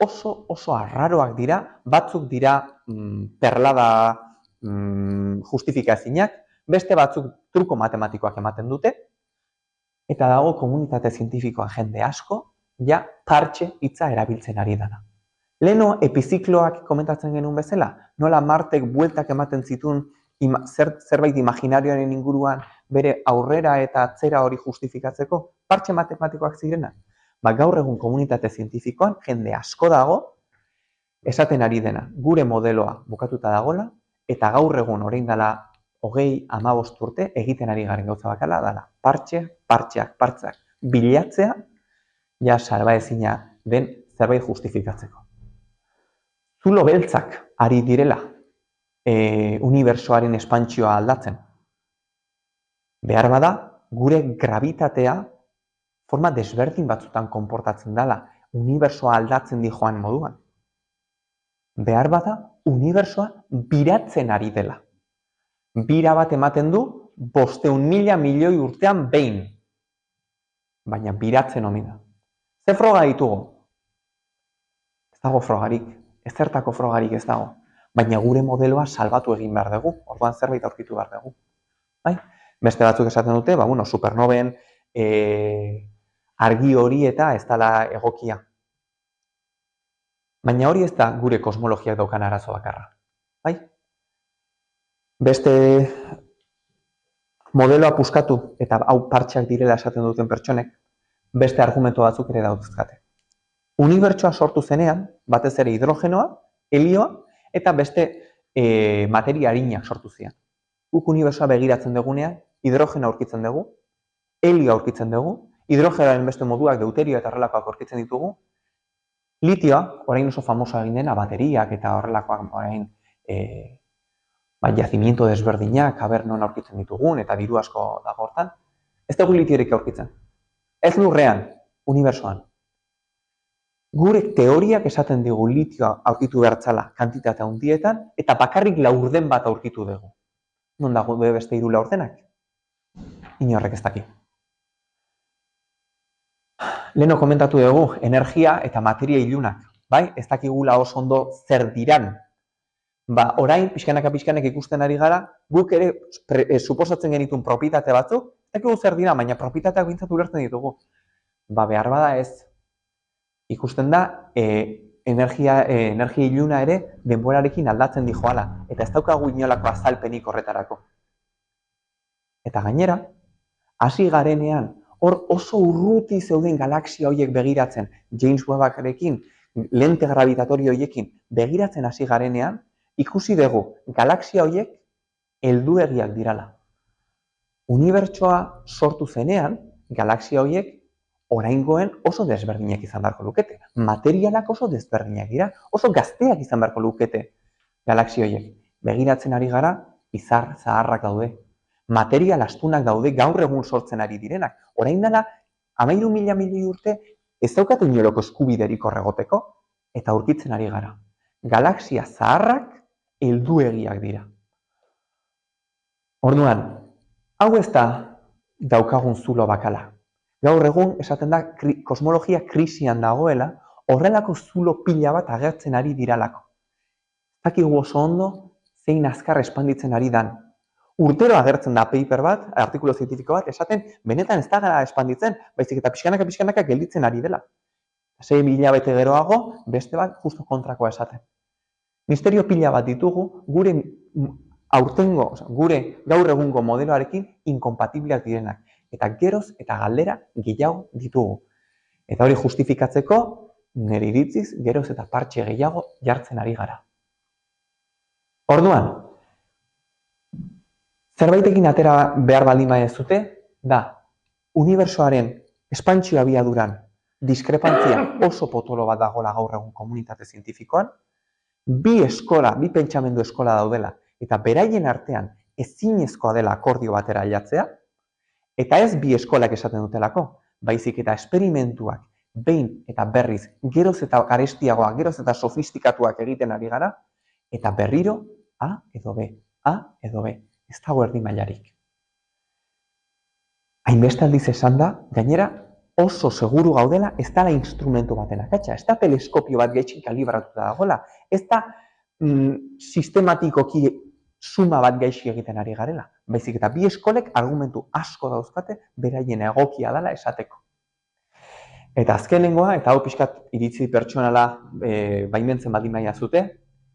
oso arraroak dira, batzuk dira perlada justifikaezinak, beste batzuk truko matematikoak ematen dute, eta dago komunitate zientifikoa jende asko, partxe hitza erabiltzen ari dana. Leheno epizikloak komentatzen genuen bezala, nola Martek bueltak ematen zituen zerbait imaginarioaren inguruan bere aurrera eta atzera hori justifikatzeko, partxe matematikoak zirenak. Gaur egun komunitate zientifikoan jende asko dago, esaten ari dena, gure modeloa bukatuta dagola, eta gaur egun orain dela 20-15 urte egiten ari garen gauza bakala dela. Partxeak bilatzea, salbaezina den zerbait justifikatzeko. Zulo beltzak ari direla unibertsoaren espantsioa aldatzen. Behar bada, gure gravitatea forma desberdin batzutan konportatzen dela, unibertsoa aldatzen di joan moduan. Behar bada, unibertsoa biratzen ari dela. Bira bat ematen du 500.000 milioi urtean behin. Baina biratzen omi da. Ze froga ditugu? Ez dago frogarik, ezertako frogarik ez dago. Baina gure modeloa salbatu egin behar dugu, orduan zerbait aurkitu behar dugu. Beste batzuk esaten dute, supernoven argi hori eta ez dela egokia. Baina hori ez da gure kosmologiak daukan arazo bakarra. Beste modeloa puskatu eta hau partxeak direla esaten duten pertsonek, beste argumentu batzuk ere dauzkate. Unibertsoa sortu zenean, batez ere hidrogenoa, helioa, eta beste materia arinak sortu ziren. Guk unibertsoa begiratzen dugunean, hidrogena aurkitzen dugu, helioa aurkitzen dugu, hidrogenoaren beste moduak deuterio eta horrelakoak aurkitzen ditugu, litioa, orain oso famosa egin dena, bateriak eta horrelakoak orain jazimiento desberdinak, non aurkitzen ditugun eta diru asko dago hortan, ez dugu litiorik aurkitzen. Ez lurrean, unibertsoan. Gure teoriak esaten digu litioa aurkitu behartzala kantitatea handietan eta bakarrik laurden bat aurkitu dugu. Non dago beste 3 laurdenak? Inorrek ez daki. Leheno komentatu dugu, energia eta materia ilunak. Ez dakigula oso ondo zer diran. Orain, pixkanak ikusten ari gara, guk ere suposatzen genituen propietate batzuk, ez dakigu zer dira, baina propietateak bintzatu ulertzen ditugu. Behar bada ez. Ikusten da, energia iluna ere denborarekin aldatzen di joala, eta ez daukagu inolako azalpenik horretarako. Eta gainera, hasi garenean, hor oso urruti zeuden galaxia horiek begiratzen, James Webbarekin, lente gravitatorio horiekin begiratzen hasi garenean, ikusi dugu galaxia horiek helduegiak dirala. Unibertsoa sortu zenean, galaxia horiek oraingoen oso desberdinak izan beharko lukete. Materialak oso desberdinak dira, oso gazteak izan beharko lukete galaxia horiek. Begiratzen ari gara, izar zaharrak daude. Material astunak daude gaur egun sortzen ari direnak. Orain dela, 13.000 milioi urte ez daukate inolako eskubiderik horregoteko, eta aurkitzen ari gara. Galaxia zaharrak helduegiak dira. Orduan, hau ez da daukagun zulo bakala. Gaur egun esaten da kosmologia krisian dagoela, horrelako zulo pila bat agertzen ari diralako. Ez dakigu oso ondo zein azkar espanditzen ari dan. urtero agertzen da paper bat, artikulu zientifiko bat, esaten benetan ez da gara espanditzen, baizik eta pixkanaka gelditzen ari dela. 6 hilabete geroago, beste bat justo kontrakoa esaten. Misterio pila bat ditugu gure gaur egungo modeloarekin inkompatibleak direnak. Eta geroz eta galdera gehiago ditugu. Eta hori justifikatzeko, nire iritziz, geroz eta partxe gehiago jartzen ari gara. Orduan, zerbaitekin atera behar baldin baduzue, da, unibertsoaren espantxio abiaduran diskrepantzia oso potolo bat dagoela gaur egun komunitate zientifikoan, bi pentsamendu eskola daudela, eta beraien artean ezinezkoa dela akordio batera ailatzea, eta ez bi eskolak esaten dutelako, baizik eta esperimentuak behin eta berriz geroz eta garestiagoak, geroz eta sofistikatuak egiten ari gara, eta berriro A edo B, A edo B, ez dago erdi mailarik. Hainbeste aldiz esan da, gainera oso seguru gaudela ez dela instrumentu batena, ez da teleskopio bat gaitxik kalibratuta dagoela, ez da sistematikoki suma bat gaixi egiten ari garela, baizik eta bi eskolek argumentu asko dauzkate beraien egokia dela esateko. Eta azkenengoa, eta hau pixkat iritzi pertsonala baimentzen baldin badidazue,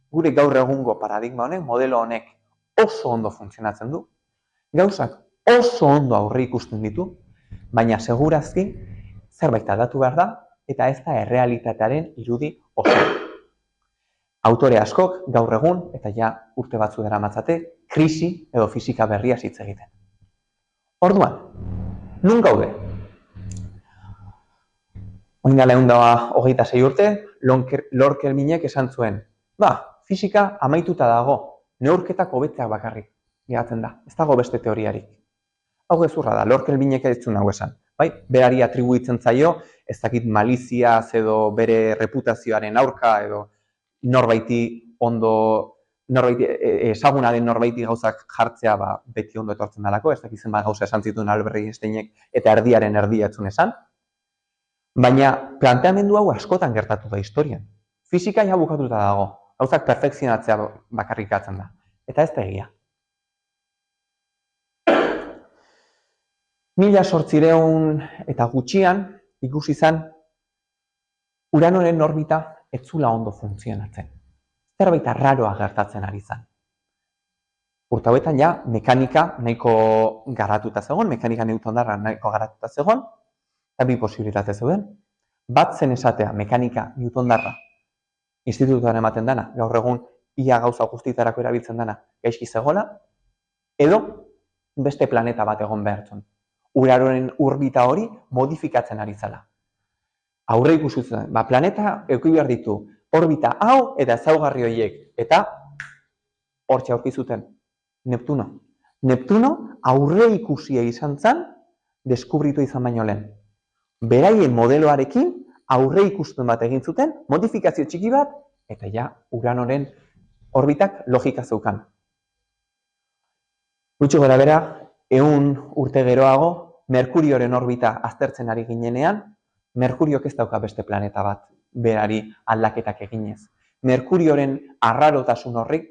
gure gaur egungo paradigma honek, modelo honek oso ondo funtzionatzen du, gauzak oso ondo aurre ikusten ditu, baina segurazki zerbait aldatu behar da, eta ez da errealitatearen irudi oso. Autore askok gaur egun, eta ja urte batzu daramatzate, krisi edo fisika berria hitz egiten. Orduan, nun gaude? Orain dela 126 urte, Lord Kelvinek esan zuen, fisika amaituta dago, neurketak hobetzeak bakarrik geratzen da, ez dago beste teoriarik. Hau gezurra da, Lord Kelvinek ez zuen hau esan. Berari atribuitzen zaio, ez dakit maliziaz edo bere reputazioaren aurka edo ezaguna den norbaiti gauzak jartzea beti ondo etortzen dalako, ez dakit zenbat gauza esan zituen Albert Einsteinek eta erdiaren erdia etzun esan. Baina planteamendu hau askotan gertatu da historian. Fisika ja bukatuta dago, gauzak perfekzionatzea bakarrik gatzen da, eta ez da egia. 1800 eta gutxian ikusi zen Uranoren orbita ez zula ondo funtzionatzen. Zerbait arraroa gertatzen ari zen. Urte hauetan ja mekanika nahiko garatuta zegoen, mekanika newtondarra nahiko garatuta zegoen, eta bi posibilitate zeuden. Bat zen esatea mekanika newtondarra institutuan ematen dana, gaur egun ia gauza guztietarako erabiltzen dana gaizki zegoela, edo beste planeta bat egon behartzen. Uranoren orbita hori modifikatzen ari zela. Aurre ikusi zuen, planeta eduki behar ditu orbita hau eta ezaugarri horiek, eta hortxe aurki zuten Neptuno. Neptuno aurre ikusia izan zen deskubritu izan baino lehen. Beraien modeloarekin aurre ikusten bat egin zuten, modifikazio txiki bat, eta ja Uranoren orbitak logika zeukan. Gutxi gora bera, 100 urte geroago, Merkurioren orbita aztertzen ari ginenean, Merkuriok ez dauka beste planeta bat berari aldaketak eginez. Merkurioren arrarotasun horrik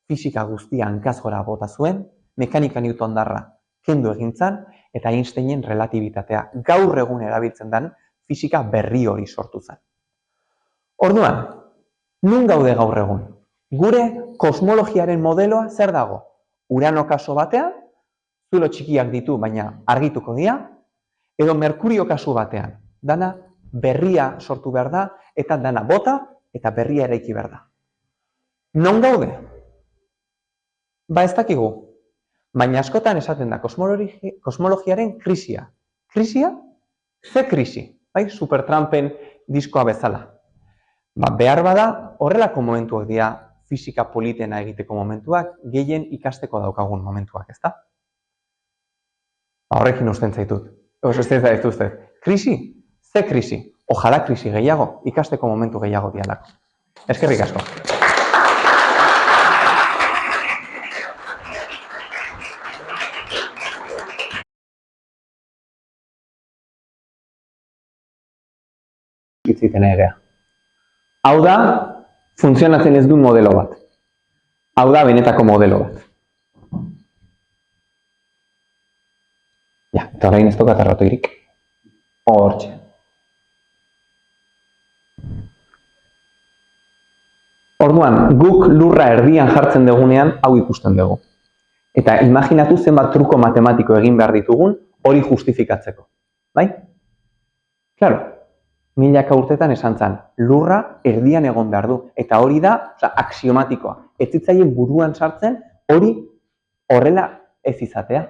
fisika guztia hankaz gora bota zuen, mekanika newtondarra kendu egin zen, eta Einsteinen relatibitatea gaur egun erabiltzen den fisika berri hori sortu zen. Orduan, nun gaude gaur egun? Gure kosmologiaren modeloa zer dago? Urano kaso batean, zulo txikiak ditu baina argituko dira, edo Merkurio kasu batean, dana berria sortu behar da, eta dana bota eta berria eraiki behar da. Non gaude? Ez dakigu, baina askotan esaten da kosmologiaren krisia. Krisia? Ze krisi? Supertrampen diskoa bezala. Behar bada, horrelako momentuak dira fisika politena egiteko momentuak, gehien ikasteko daukagun momentuak, ez da? Horrekin usten zaitut. Krisi? Ze krisi? Ojala krisi gehiago, ikasteko momentu gehiago dialako. Eskerrik asko. Itziten egea. Hau da, funtzionatzen ez duen modelo bat. Hau da, benetako modelo bat. Ja, eta orain ez daukat arratoirik. Hortxe. Orduan, guk lurra erdian jartzen dugunean, hau ikusten dugu. Eta imaginatu zenbat truko matematiko egin behar ditugun hori justifikatzeko. Bai? Claro, milaka urtetan esan zen, lurra erdian egon behar du. Eta hori da, axiomatikoa. Ez zitzaien buruan sartzen hori horrela ez izatea.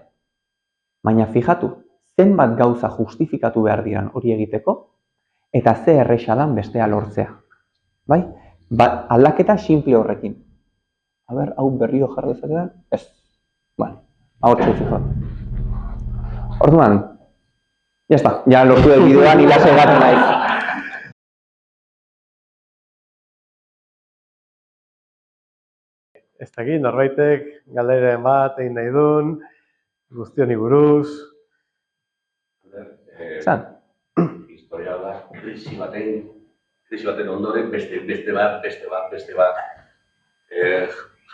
Baina fijatu, zenbat gauza justifikatu behar diran hori egiteko, eta ze erresa dan bestea lortzea. Bai? Aldaketa simple horrekin. A ber, hau berriro jar dezakedan? Ez. Bueno, hau txuziko. Orduan, ya está, ya lortu del bideoan ila segatu naiz. Ez dakit, norbaitek galderen bat egin nahi duen, guztioni buruz. Zan? Historia da, krisi baten ondoren beste bat.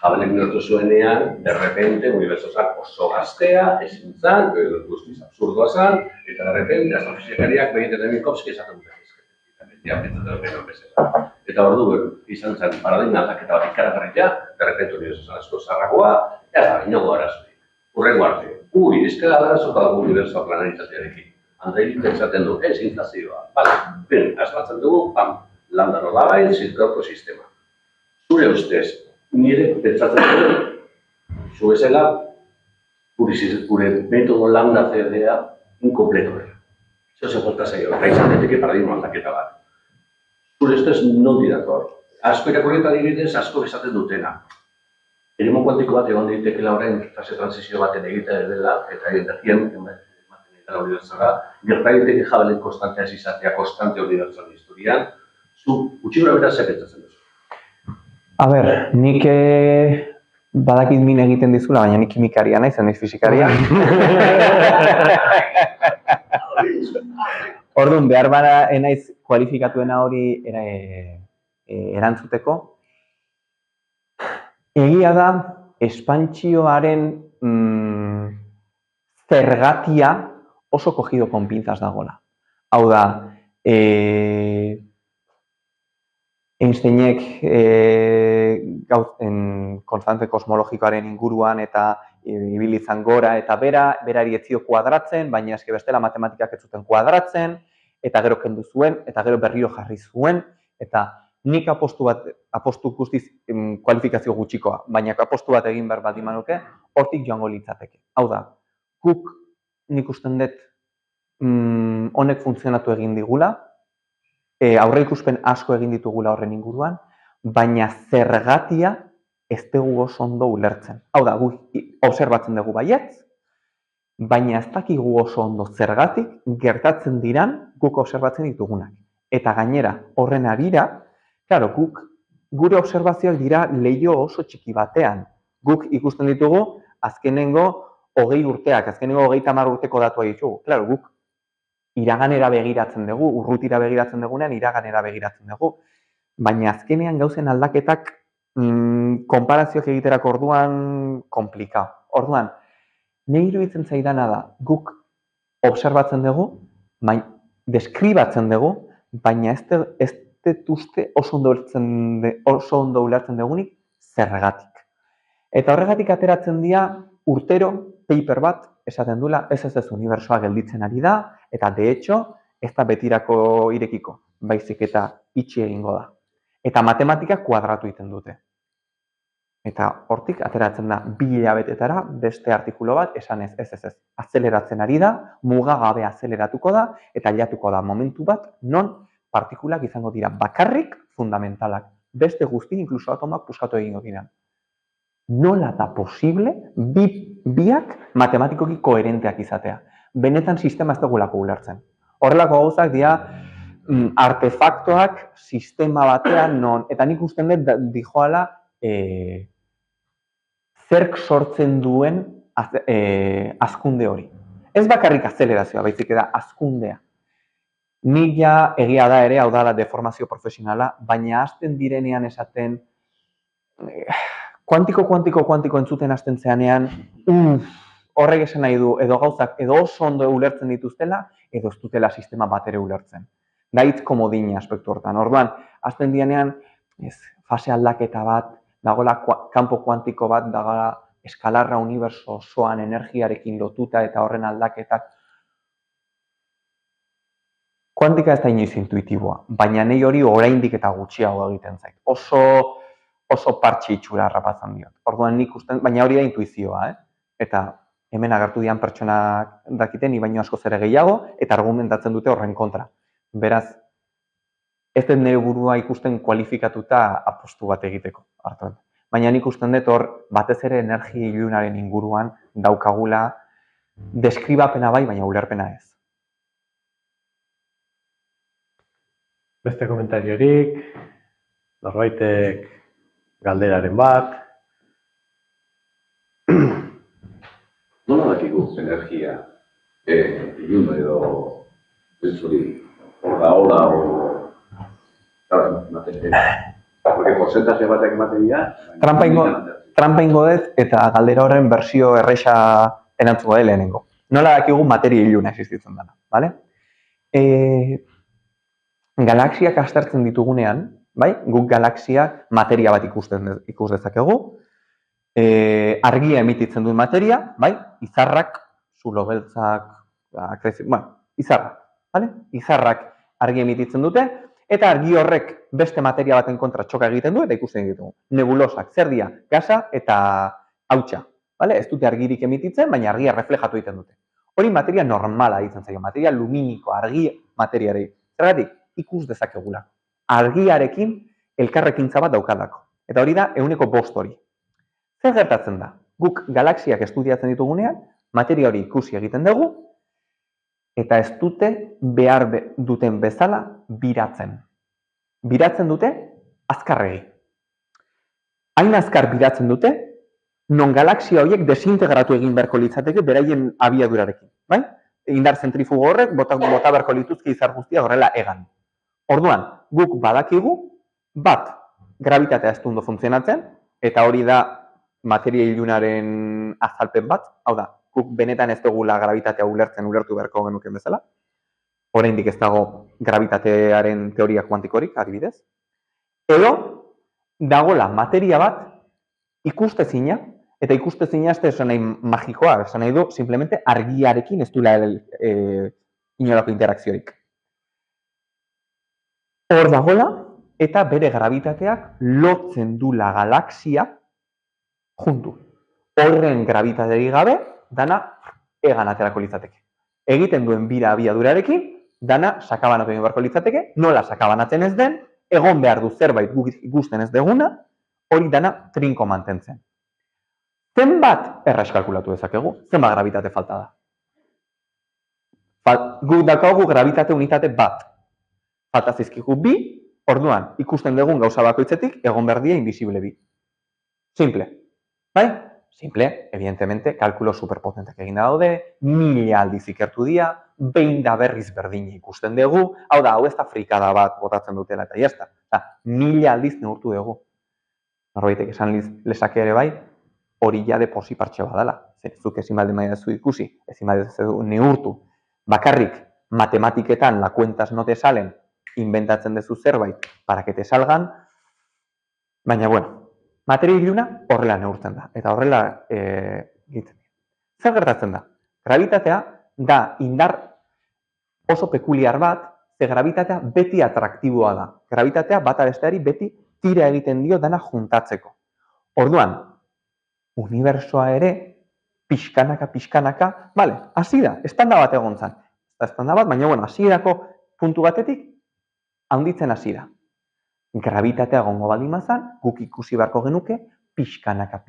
Jabelek neurtu zuenean, derrepente, uniberso zan oso gaztea, ezin zan, guztiz absurdoa zan, eta derrepente, astrofizikariak behiten Minkowski esaten duten. Eta orduan, izan zen paradigma aldaketa bat ikaragarria, derrepente uniberso zan asko zarragoa, ez da, inogo arazoik. Hurrengo arte, izkera da arazoka dugu unibersoa planaritatearekin. Andreik pentsatzen du, ez inflazioa. Ben, asmatzen dugu, lambda nolabail, zirkorko sistema. Zure ustez, nire pentsatzen dugu, zu bezala, gure metodo lambda CDA inkompleto dela. Zer falta zaio, eta izan daiteke paradigma aldaketa bat. Zure ustez, non dirator. Asko irakurri eta adibidez, asko esaten dutena. Eremu kuantiko bat egon daitekela orain fase transizio baten egitea dela, eta energian ematen dela unibertsala, gerta daiteke Jabelen konstantea ez izatea konstante unibertsal historian, zu gutxi gora bera zer pentsatzen duzu. A ber, nik badakit min egiten dizula, baina nik kimikaria naiz, naiz fizikaria. Orduan, behar bada naiz kualifikatuena hori erantzuteko. Egia da, espantsioaren zergatia oso cogido con pinzas dagoela. Hau da, Einsteinek konstante kosmologikoaren inguruan eta ibilitzan gora eta berari ez zio kuadratzen, baina eske bestela matematikak ez zuten kuadratzen, eta gero kendu zuen, eta gero berriro jarri zuen, eta nik apostu guztiz kualifikazio gutxikoa, baina apostu bat egin behar bat imanuke, hortik joango litzateke. Hau da, guk nik usten dut honek funtzionatu egin digula, aurreikuspen asko egin ditugula horren inguruan, baina zergatia ez dugu oso ondo ulertzen. Hau da, guk obserbatzen dugu baietz, baina ez dakigu oso ondo zergatik gertatzen diran guk obserbatzen ditugunak. Eta gainera, horren arira, claro, gure observazioak dira leiho oso txiki batean. Guk ikusten ditugu azkenengo 20 urteak, azkenengo 30 urteko datua ditugu. Claro, guk iraganera begiratzen dugu, urrutira begiratzen dugunean iraganera begiratzen dugu. Baina azkenean gauzen aldaketak konparazioak egiterako orduan komplikau. Orduan, nahi iruditzen zaidana da, guk obserbatzen dugu, deskribatzen dugu, baina ez uste oso ondo ulertzen dugunik zergatik. Eta horregatik ateratzen dira urtero paper bat esaten duela ez unibertsoa gelditzen ari da, eta de hecho ez da betirako irekiko, baizik eta itxi egingo da. Eta matematika kuadratu egiten dute. Eta hortik ateratzen da 2 hilabetetara beste artikulu bat esan ez. Azeleratzen ari da, mugagabe azeleratuko da, eta hilatuko da momentu bat non partikulak izango dira bakarrik fundamentalak. Beste guzti, inkluso atomak puskatu egingo dira. Nola da posible biak matematikoki koherenteak izatea? Benetan sistema ez dugulako ulertzen. Horrelako gauzak dira artefaktoak sistema batean non, eta nik usten dut dijoala zerk sortzen duen hazkunde hori. Ez bakarrik azelerazioa, baizik da hazkundea. Nik ja egia da ere, hau da deformazio profesionala, baina hasten direnean esaten kuantiko entzuten hasten zeanean, horrek esan nahi du, edo gauzak edo oso ondo ulertzen dituztela, edo ez dutela sistema bat ere ulertzen. Da hitz komodina aspektu hortan. Orduan, azten dianean, fase aldaketa bat, dagoela kanpo kuantiko bat, dagoela eskalarra uniberso osoan energiarekin lotuta eta horren aldaketak. Kuantika ez da inoiz intuitiboa, baina nahi hori oraindik eta gutxiago egiten zait. Oso partxe itxura harrapatzen diot. Orduan nik usten, baina hori da intuizioa, Eta hemen agertu dian pertsonak dakiten, ni baino askoz ere gehiago, eta argumentatzen dute horren kontra. Beraz, ez den nire burua ikusten kualifikatuta apostu bat egiteko. Hartu. Baina nik usten dut hor, batez ere energia ilunaren inguruan daukagula deskribapena bai, baina ulerpena ez. Beste komentariorik, norbaitek galderaren bat. Nola dakigu energia, ilun edo, ez hori, hola, porque porcentaje batek ematen dira. Trampa ingo dut eta galdera horren bersio erresa erantzua da lehenengo. Nola dakigu materia iluna existitzen dena, bale? Galaxiak aztertzen ditugunean, bai? Guk galaxia materia bat ikus dezakegu. Argia emititzen duen materia, bai? Izarrak, zulo beltzak, izarrak, bale? Izarrak argia emititzen dute, eta argi horrek beste materia baten kontra txoka egiten du eta ikusten ditugu. Nebulosak, zer dira, gasa eta hautsa. Ez dute argirik emititzen, baina argia reflejatu egiten dute. Hori materia normala ditzen zaio, materia luminiko, argi materiari. Zergatik, ikus dezakegula. Argiarekin elkarrekintza bat daukalako. Eta hori da, 1/5 hori. Zer gertatzen da? Guk galaxiak estudiatzen ditugunean, materia hori ikusi egiten dugu, eta ez dute behar duten bezala biratzen. Biratzen dute azkarregi. Hain azkar biratzen dute, non galaxia horiek desintegratu egin beharko litzateke beraien abiadurarekin. Bai? Indar zentrifugo horrek bota beharko lituzke izar guztia horrela egan. Orduan, guk badakigu, bat, gravitatea ez du ondo funtzionatzen, eta hori da materia ilunaren azalpen bat, hau da, guk benetan ez dugula gravitatea ulertu beharko genuken bezala. Oraindik ez dago gravitatearen teoria kuantikorik, adibidez. Edo, dagola materia bat ikustezina, eta ikustezina ez da esan nahi magikoa, esan nahi du, simplemente argiarekin ez duela inolako interakziorik. Hor dagola, eta bere gravitateak lotzen dula galaxia juntu. Horren gravitaterik gabe, dana egan aterako litzateke. Egiten duen bira abiadurarekin, dana sakabanatu egin beharko litzateke, nola sakabanatzen ez den, egon behar du zerbait ikusten ez deguna, hori dana trinko mantentzen. Zenbat erraz kalkulatu dezakegu? Zenbat gravitate falta da? Guk daukagu gravitate unitate bat. Falta zizkigu bi, orduan ikusten dugun gauza bakoitzetik egon behar dira invisible bi. Simple. Bai? Simple, evidentemente, kalkulo superpotentek egin daude, 1000 aldiz ikertu dira, behin da berriz berdina ikusten dugu, hau da, hau ez da frikada bat botatzen dutela eta jazta. 1000 aldiz neurtu dugu. Norbaitek esan lezake ere bai, hori ja de posi partxe badala. Zuk ezin baldin badizu ikusi, ezin badizu neurtu. Bakarrik, matematiketan la cuentas no te salen, inventatzen duzu zerbait, para que te salgan, baina bueno, materia iluna horrela neurtzen da, eta horrela egiten da. Zer gertatzen da? Gravitatea da indar oso pekuliar bat, ze gravitatea beti atraktiboa da. Gravitatea bata besteari beti tira egiten dio dana juntatzeko. Orduan, unibersoa ere, pixkanaka, bale, hasi da, estanda bat egon zen. Estanda bat, baina bueno, hasierako puntu batetik, handitzen hasi da. Gravitatea gongo baldin bazan, guk ikusi beharko genuke, pixkanaka,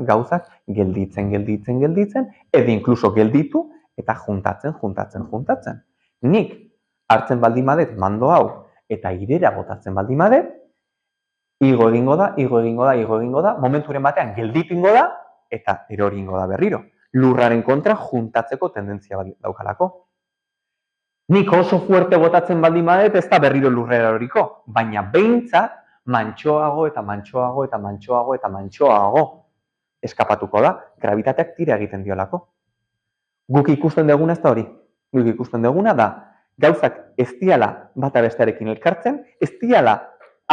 gauzak gelditzen, edo inkluso gelditu, eta juntatzen. Nik hartzen baldin badet mando hau, eta irera botatzen baldin badet, igo egingo da, momenturen batean gelditu ingo da, eta erori ingo da berriro. Lurraren kontra juntatzeko tendentzia daukalako. Nik oso fuerte botatzen baldin badet ez da berriro lurrera eroriko, baina behintzat mantsoago. eskapatuko da, gravitateak tira egiten diolako. Guk ikusten duguna ez da hori. Guk ikusten duguna da, gauzak ez diala bata bestearekin elkartzen, ez diala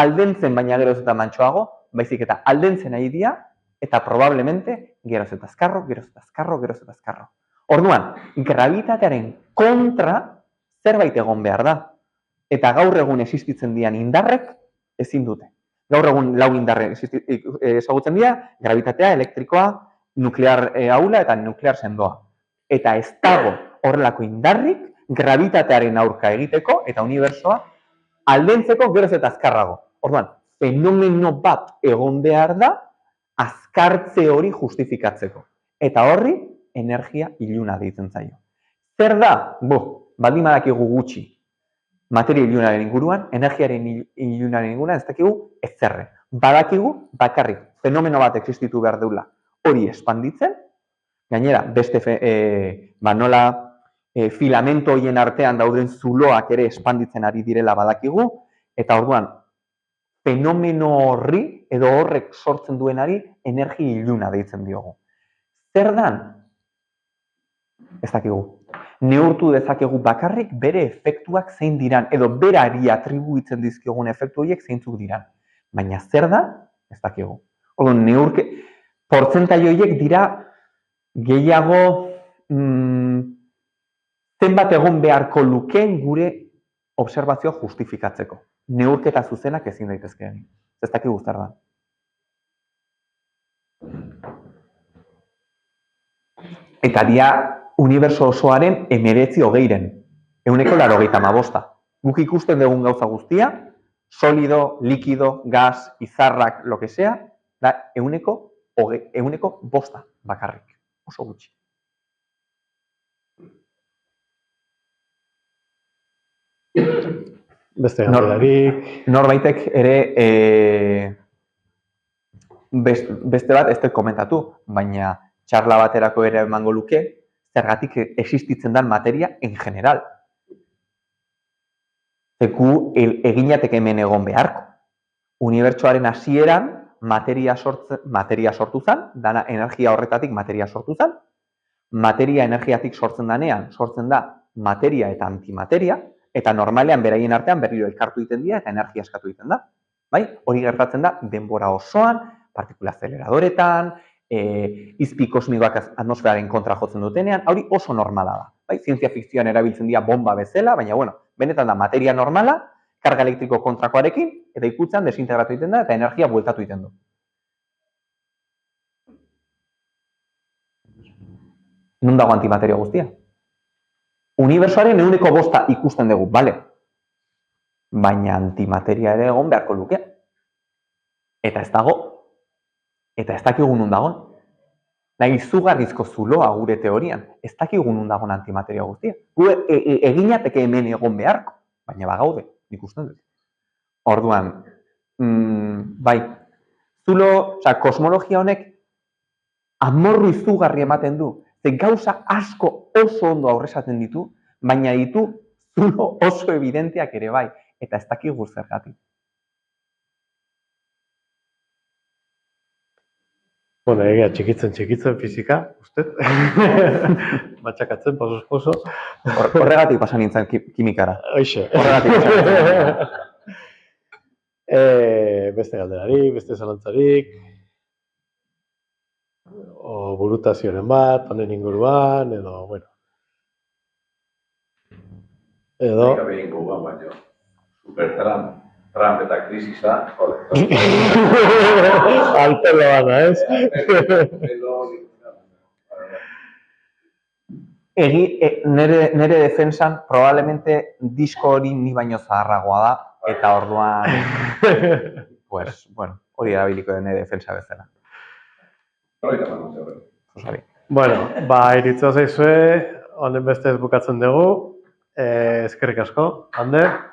aldentzen baina geroz eta mantsoago, baizik eta aldentzen ari dira, eta probablemente geroz eta azkarro, geroz eta azkarro, geroz eta azkarro. Orduan, gravitatearen kontra zerbait egon behar da. Eta gaur egun existitzen dian indarrek ezin dute. Gaur egun lau indarre ezagutzen dira, gravitatea, elektrikoa, nuklear ahula eta nuklear sendoa. Eta ez dago horrelako indarrik gravitatearen aurka egiteko eta unibertsoa aldentzeko geroz eta azkarrago. Orduan, fenomeno bat egon behar da azkartze hori justifikatzeko. Eta horri energia iluna deitzen zaio. Zer da? Baldin badakigu gutxi materia ilunaren inguruan, energiaren ilunaren inguruan ez dakigu ezerre. Badakigu bakarrik fenomeno bat existitu behar deula hori espanditzen, gainera beste nola filamento horien artean dauden zuloak ere espanditzen ari direla badakigu, eta orduan fenomeno horri edo horrek sortzen duenari energia iluna deitzen diogu. Zer dan? Ez dakigu. Neurtu dezakegu bakarrik bere efektuak zein diran, edo berari atribuitzen dizkiogun efektu horiek zeintzuk diran. Baina zer da? Ez dakigu. Orduan, portzentai horiek dira gehiago zenbat egon beharko lukeen gure observazioa justifikatzeko. Neurketa zuzenak ezin daitezke egin. Ez dakigu zer da. Eta dira uniberso osoaren 19-20, 185. Guk ikusten dugun gauza guztia, solido, likido, gas, izarrak, lo que sea, da 105 bakarrik. Oso gutxi. Beste galderarik. Norbaitek ere beste bat ez dut komentatu, baina txarla baterako ere emango luke, zergatik existitzen den materia en general. Gu eginateke hemen egon beharko. Unibertsoaren hasieran materia sortu zen, dana energia horretatik materia sortu zen. Materia energiatik sortzen danean, sortzen da materia eta antimateria, eta normalean beraien artean berriro elkartu egiten dira eta energia eskatu egiten da. Bai? Hori gertatzen da denbora osoan, partikula azeleradoretan, izpi kosmikoak atmosferaren kontra jotzen dutenean, hori oso normala da. Bai? Zientzia fikzioan erabiltzen dira bomba bezala, baina benetan da materia normala, karga elektriko kontrakoarekin, eta ikutzen desintegratu egiten da eta energia bueltatu egiten du. Non dago antimateria guztia? Unibersoaren 1/5 ikusten dugu, bale? Baina antimateria ere egon beharko luke. Eta ez dago. Eta ez dakigu non dagoen. Nahi izugarrizko zuloa gure teorian. Ez dakigu non dagoen antimateria guztia. Gu eginateke hemen egon beharko. Baina bagaude, ikusten dut. Orduan, bai, kosmologia honek amorru izugarri ematen du. Ze gauza asko oso ondo aurresaten ditu, baina ditu zulo oso evidenteak ere bai. Eta ez dakigu zergatik. Bueno, egia txikitzen fizika, uste? Matxakatzen, poso. Horregatik pasan nintzen kimikara. Hoxe. Horregatik pasan nintzen. Beste galderarik, beste zalantzarik. O burutazioaren bat, honen inguruan, edo, bueno. Edo... Trump eta krisisa, Altelo bana, ez? Nere defensan, probablemente disko hori ni baino zaharragoa da, eta orduan, pues, bueno, hori erabiliko den nere defensa bezala. Bueno, iritza zaizue, honen beste ez bukatzen dugu. Eskerrik asko, Ander.